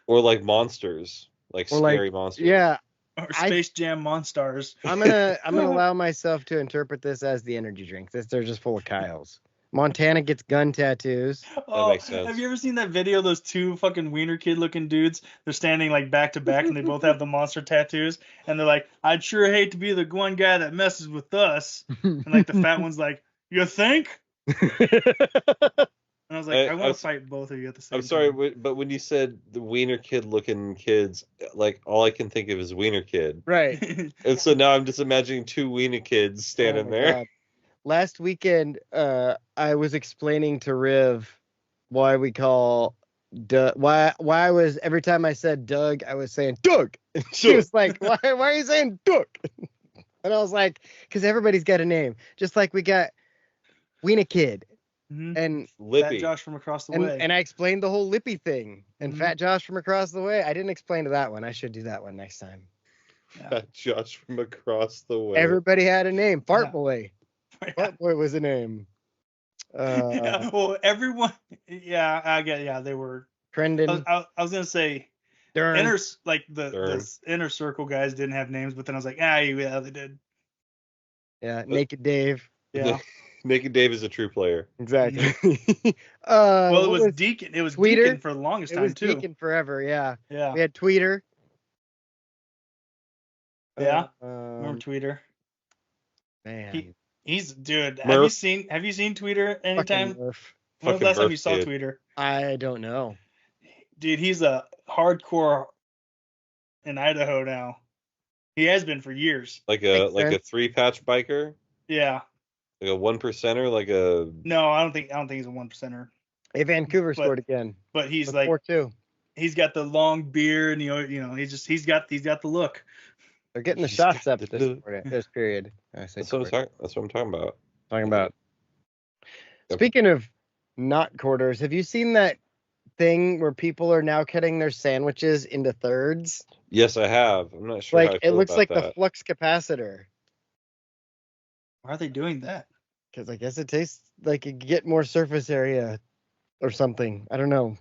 Or like monsters. Like Or like- scary monsters. Yeah. Or Space Jam Monstars. I'm gonna allow myself to interpret this as the energy drink. They're just full of Kyles. Montana gets gun tattoos. makes sense. Have you ever seen that video? Those two fucking wiener kid looking dudes. They're standing like back to back, and they both have the monster tattoos. And they're like, "I'd sure hate to be the one guy that messes with us." And like the fat one's like, "You think?" And I was like, I want to fight both of you at the same I'm sorry, time. but when you said the wiener kid looking kids, like all I can think of is wiener kid. Right. And so now I'm just imagining two wiener kids standing Oh my there. God. Last weekend, I was explaining to Riv why we call why I was every time I said Doug, I was saying Doug. And she Doug. was like, why are you saying Doug? And I was like, because everybody's got a name, just like we got Weena Kid Mhm. and Fat Lippy. Josh from across the way. and I explained the whole Lippy thing and Mhm. Fat Josh from across the way. I didn't explain to that one. I should do that one next time. Fat Josh from across the way. Everybody had a name. Fart Yeah. Boy. Yeah. Fart Boy was a name. Yeah, well, everyone. Yeah, I get. Yeah, they were. Trendon. I was gonna say Dern. the Dern. inner circle guys didn't have names, but then I was like, yeah, they did. Yeah, Naked Dave. Yeah. Naked Dave is a true player. Exactly. Well, it what was Deacon. It was Tweeter? Deacon for the longest It time was too. Deacon forever. Yeah. Yeah. We had Tweeter. Yeah. Um, Remember Tweeter? man. He's dude. Have Murph. you seen Tweeter anytime? Fucking Murph. When was the Fucking last time you Murph, saw dude. Tweeter? I don't know. Dude, he's a hardcore in Idaho now. He has been for years. Like Makes a sense. 3-patch biker, Yeah. like a 1%er, like a No, I don't think he's a 1%er. Hey, Vancouver But- scored again. But he's With like 4-2. he's got the long beard and he's got the look. They're getting the He's shots got up the this look. quarter, this period. I say that's what I'm talking about. talking about. Yep. Speaking of not quarters, have you seen that thing where people are now cutting their sandwiches into thirds? Yes, I have. I'm not sure how I Like it feel looks about like that. the flux capacitor. Why are they doing that? Because I guess it tastes like you get more surface or something. I don't know.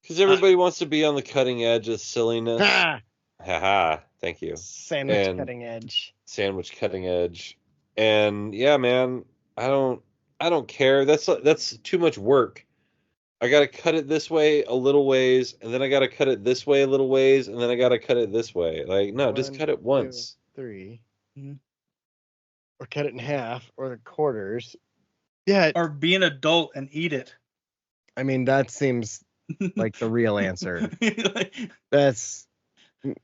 Because everybody wants to be on the cutting edge of silliness. Ha! Haha, thank you. Sandwich And- cutting edge. Sandwich cutting edge. And yeah, man, I don't care. That's too much work. I gotta cut it this way a little ways, and then I gotta cut it this way a little ways, and then I gotta cut it this way. Like, no, just 1, cut it once. 2, 3. Mhm. Or cut it in half or the quarters. Yeah, Or be an adult and eat it. I mean that seems like the real answer. Like, That's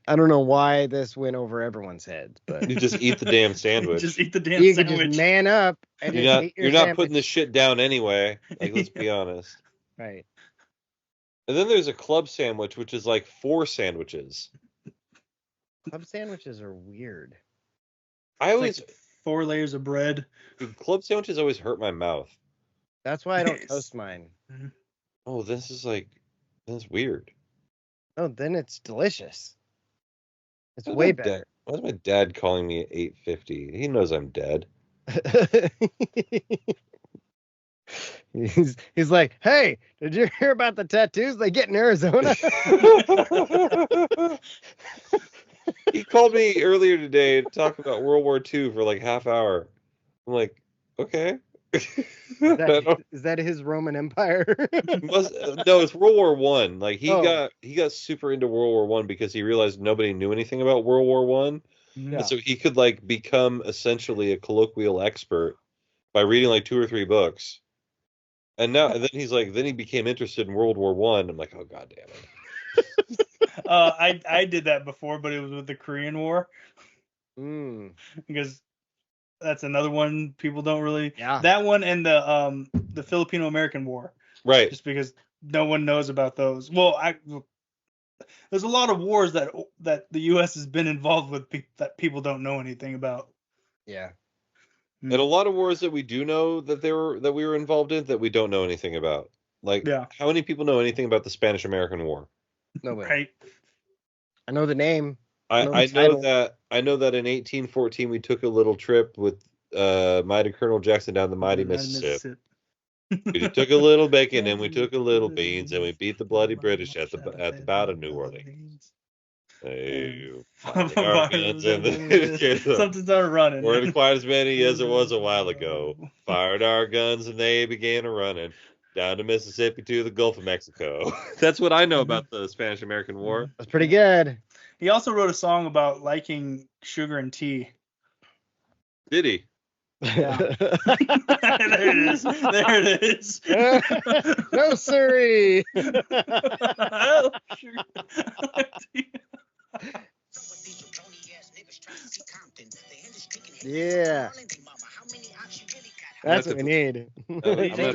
I don't know why this went over everyone's head, but You just eat the damn sandwich. just eat the damn you could sandwich. just man up and You're just not eat your you're not sandwich. putting this shit down anyway. Like, let's be honest. Right. And then there's a club sandwich, which is like 4 sandwiches. Club sandwiches are weird. I always Like 4 layers of bread. club sandwiches always hurt my mouth. That's why I don't toast mine. Oh, this is weird. Oh, then it's delicious. It's Why's way my better. Why is my dad calling me at 8:50? He knows I'm dead. He's like, hey, did you hear about the tattoos they get in Arizona? He called me earlier today to talk about World War II for like half hour. I'm like, okay. Is that his Roman Empire? No, it's World War One. Like he Oh. got super into World War One because he realized nobody knew anything about World War One. Yeah. And so he could like become essentially a colloquial expert by reading like 2 or 3 books. And then he became interested in World War One. I'm like, oh god damn it. I did that before, but it was with the Korean War. Because that's another one people don't really. Yeah. That one and the Filipino American War. Right. Just because no one knows about those. Well, there's a lot of wars that the U.S. has been involved with that people don't know anything about. Yeah. And a lot of wars that we do know that we were involved in that we don't know anything about. Like, how many people know anything about the Spanish-American War? Nobody. Right. I know the name. I know that in 1814 we took a little trip with Mighty Colonel Jackson down the mighty Mississippi. We took a little bacon and we took a little beans and we beat the bloody British at the Battle of New Orleans. Hey, Something started running. Weren't quite as many as it was a while ago. Fired our guns and they began a running down to Mississippi to the Gulf of Mexico. That's what I know about the Spanish-American War. That's pretty good. He also wrote a song about liking sugar and tea. Did he? Yeah. There it is. There it is. No, sirree. Yeah. That's what we need. They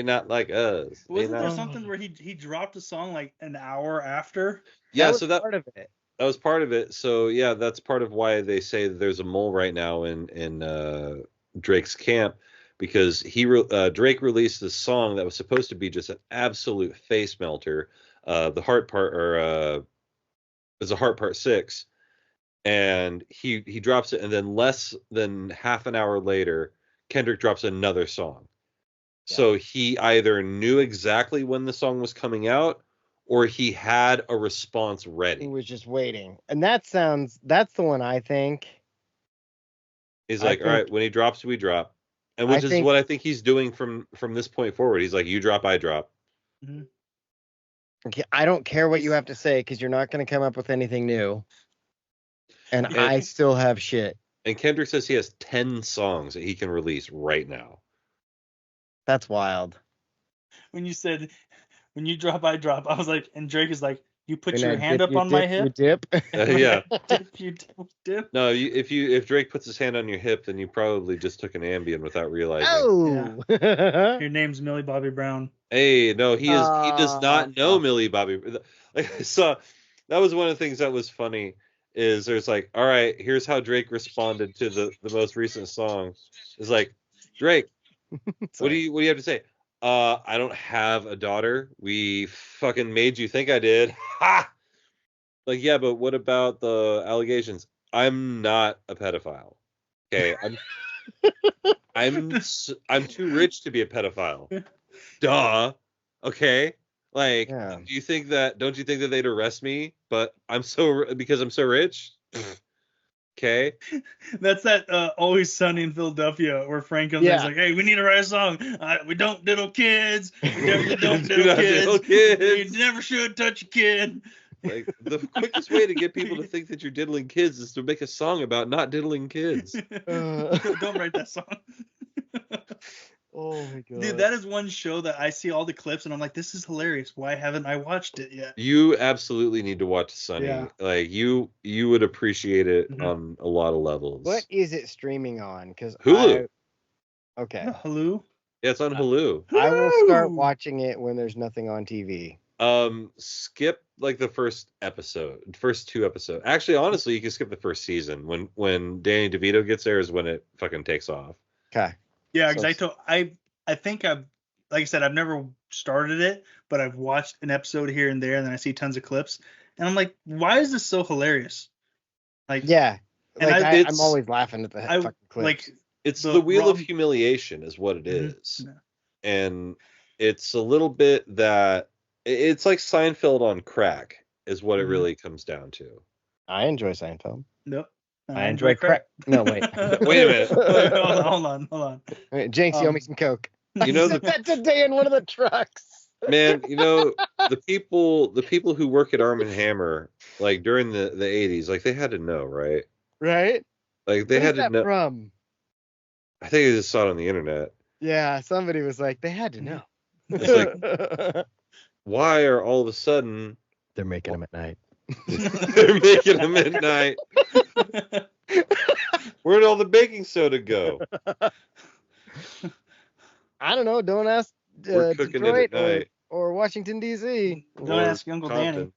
not like us. Wasn't there something where he dropped a song like an hour after? Yeah, that part of it. That was part of it. So yeah, that's part of why they say that there's a mole right now in Drake's camp, because Drake released this song that was supposed to be just an absolute face melter. The heart part is a heart part 6, and he drops it, and then less than half an hour later, Kendrick drops another song. Yeah. So he either knew exactly when the song was coming out, or he had a response ready. He was just waiting. And that's the one I think. He's like, all right, when he drops, we drop. And which is what I think he's doing from this point forward. He's like, you drop, I drop. Mm-hmm. Okay, I don't care what you have to say because you're not going to come up with anything new. And I still have shit. And Kendrick says he has 10 songs that he can release right now. That's wild. When you said, when you drop, I drop, I was like, and Drake is like, you put your hand up on my hip? You dip? Yeah. You dip? No, if Drake puts his hand on your hip, then you probably just took an Ambien without realizing. Oh! Yeah. Your name's Millie Bobby Brown. Hey, no, he does not know Millie Bobby. Like, I saw, that was one of the things that was funny, is there's like, all right, here's how Drake responded to the most recent song. It's like, Drake, what do you have to say? I don't have a daughter. We fucking made you think I did. Ha! Like, yeah, but what about the allegations? I'm not a pedophile. Okay, I'm too rich to be a pedophile. Duh. Okay. Like, don't you think that they'd arrest me? But because I'm so rich. Okay. That's that Always Sunny in Philadelphia where Frank comes in and is like, hey, we need to write a song. We don't diddle kids. We definitely don't diddle kids. You never should touch a kid. Like, the quickest way to get people to think that you're diddling kids is to make a song about not diddling kids. Don't write that song. Oh my god. Dude, that is one show that I see all the clips and I'm like, this is hilarious. Why haven't I watched it yet? You absolutely need to watch Sunny. Yeah. Like, you would appreciate it on a lot of levels. What is it streaming on? Because Hulu. Okay. Hulu? Yeah, it's on Hulu. I will start watching it when there's nothing on TV. Skip like the first two episodes. Actually, honestly, you can skip the first season. When Danny DeVito gets there is when it fucking takes off. Okay. Yeah, So- because I think I've, like I said, I've never started it, but I've watched an episode here and there, and then I see tons of clips, and I'm like, why is this so hilarious? Like, Yeah. And Like it's- I'm always laughing at the fucking clips. like It's The the wheel of rom- humiliation is what it Mhm. is. Yeah. And it's a little bit that it's like Seinfeld on crack is what it Mhm. really comes down to. I enjoy Seinfeld. nope. I enjoy crack. No, wait. Wait a minute. Wait, hold on. Wait, Jinx, you owe me some coke. You know, Said that today in one of the trucks. Man, the people who work at Arm & Hammer, like during the 80s, like they had to know, right? Right? Like they What had is to that know. from? I think I just saw it on the internet. Yeah, somebody was like, they had to know. It's like, why are all of a sudden they're making them at night. they're making them at night? Where'd all the baking soda go? I don't know. Don't ask We're cooking Detroit it at night. or Washington, D.C. Don't Or ask Uncle Danny.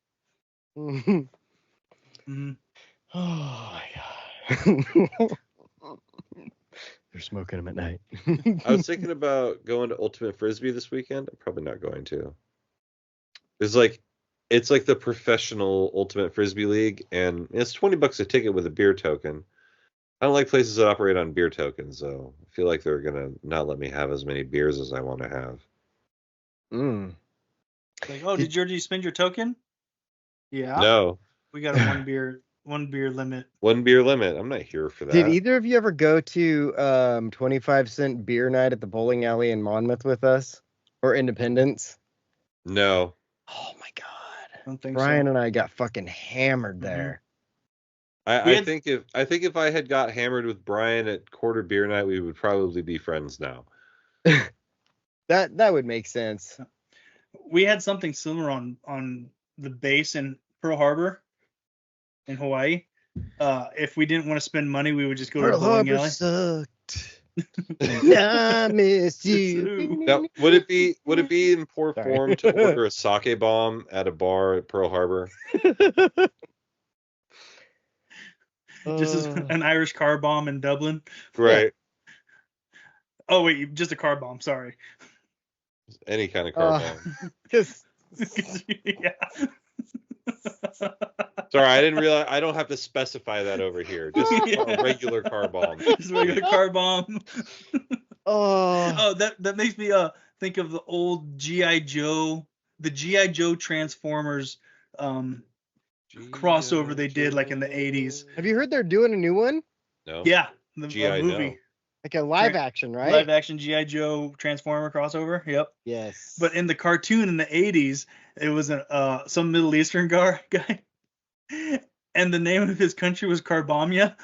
Compton. Mhm. Oh, my God. They're smoking them at night. I was thinking about going to Ultimate Frisbee this weekend. I'm probably not going to. It's like the professional Ultimate Frisbee League, and it's $20 a ticket with a beer token. I don't like places that operate on beer tokens, though. I feel like they're gonna not let me have as many beers as I want to have. Mm. Like, oh, did you spend your token? Yeah. No, We got a one beer limit. one beer limit. I'm not here for that. Did either of you ever go to 25-cent beer night at the bowling alley in Monmouth with us? Or Independence? No. Oh, my God. I don't think Brian so. and I got fucking hammered Mhm. there. We I had- think if I had got hammered with Brian at quarter beer night, we would probably be friends now. That would make sense. We had something similar on the base in Pearl Harbor in Hawaii. If we didn't want to spend money, we would just go to the bowling alley. sucked. I miss you. Now, would it be in poor Sorry. form to order a sake bomb at a bar at Pearl Harbor? Just as an Irish car bomb in Dublin. Right. Oh wait, just a car bomb. Sorry. Any kind of car bomb. Because Yeah. Sorry, I didn't realize. I don't have to specify that over here. Just a regular car bomb. Just a regular car bomb. oh, Oh, that makes me think of the old G.I. Joe, the G.I. Joe Transformers crossover they did like in the 80s. have you heard they're doing a new one? No. Yeah, the G.I. movie. No. Like a live action, right? Live action G.I. Joe Transformer crossover. Yep. Yes. But in the cartoon in the 80s, it was some Middle Eastern guy. And the name of his country was Carbamia.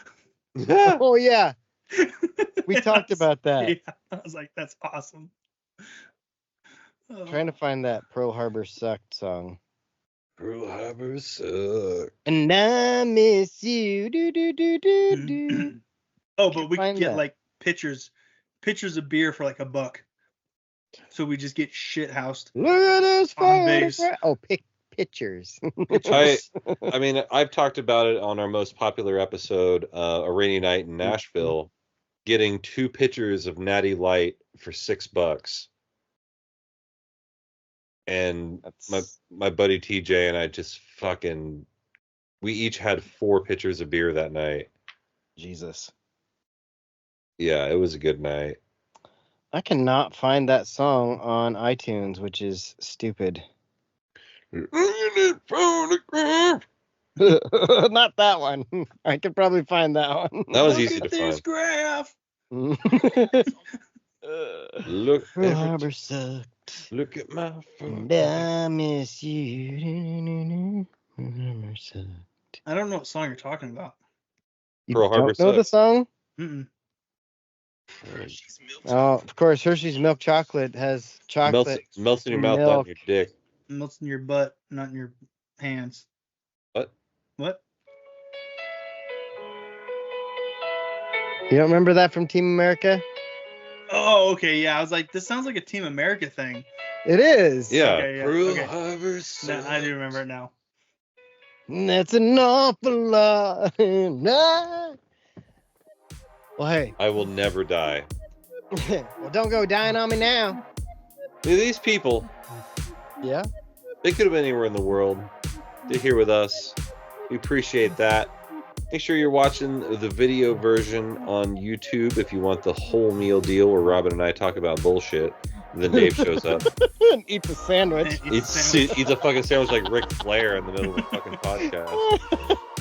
oh yeah, we talked about that. Yeah, I was like, that's awesome. Trying to find that Pearl Harbor Sucked song. Pearl Harbor suck. And I miss you. Do do do do do. Oh, but we could find get that. like pitchers of beer for like $1. So we just get shit housed. Look at this On base. photograph. Oh, pictures. I mean, I've talked about it on our most popular episode, A Rainy Night in Nashville, getting 2 pitchers of Natty Light for $6. And my buddy TJ and I just we each had 4 pitchers of beer that night. Jesus. Yeah, it was a good night. I cannot find that song on iTunes, which is stupid. Not that one. I could probably find that one. That was Look easy at to this find. graph. Look, Pearl Harbor sucked. look at my And phone. I miss you. Pearl Harbor sucked. I don't know what song you're talking about. You Pearl Harbor don't know the sucked. song? Mm-mm. Oh, of course, Hershey's milk chocolate has chocolate. Melts in your mouth, not milk. in your dick. Melts in your butt, not in your hands. What? What? You don't remember that from Team America? Oh, okay, yeah. I was like, this sounds like a Team America thing. It is. Yeah. Okay, yeah, Pearl okay. Harbor No, sucked. I do remember it now. That's an awful lot. Well, hey. I will never die. Well, don't go dying on me now. These people, Yeah. they could have been anywhere in the world. They're here with us. We appreciate that. Make sure you're watching the video version on YouTube if you want the whole meal deal where Robin and I talk about bullshit. And then Dave shows up. And eat the sandwich. Eats a fucking sandwich like Ric Flair in the middle of a fucking podcast.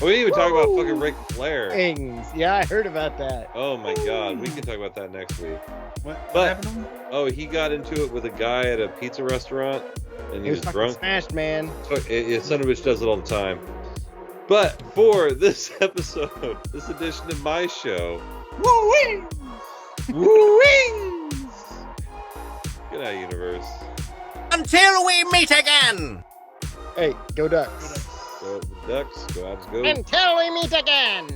We didn't even talk about fucking Ric Flair. Things. Yeah, I heard about that. Oh my god, we can talk about that next week. What But happened? oh, he got into it with a guy at a pizza restaurant, and he was fucking drunk. smashed, man. Son of a bitch does it all the time. But for this episode, this edition of my show, Woo wee! woo wings! Good night, universe. Until we meet again! Hey, go Ducks. Go Ducks, go Abs, go. Until we meet again.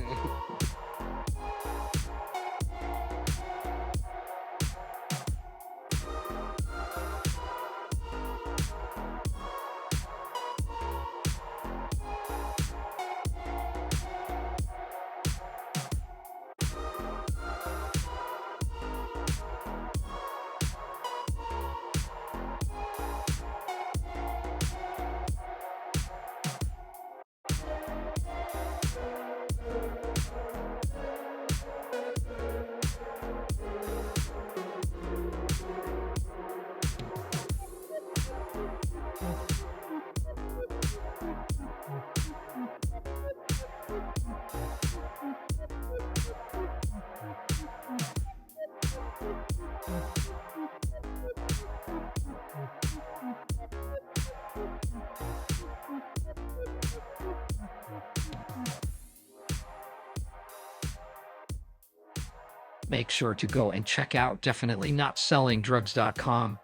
Make sure to go and check out definitelynotsellingdrugs.com.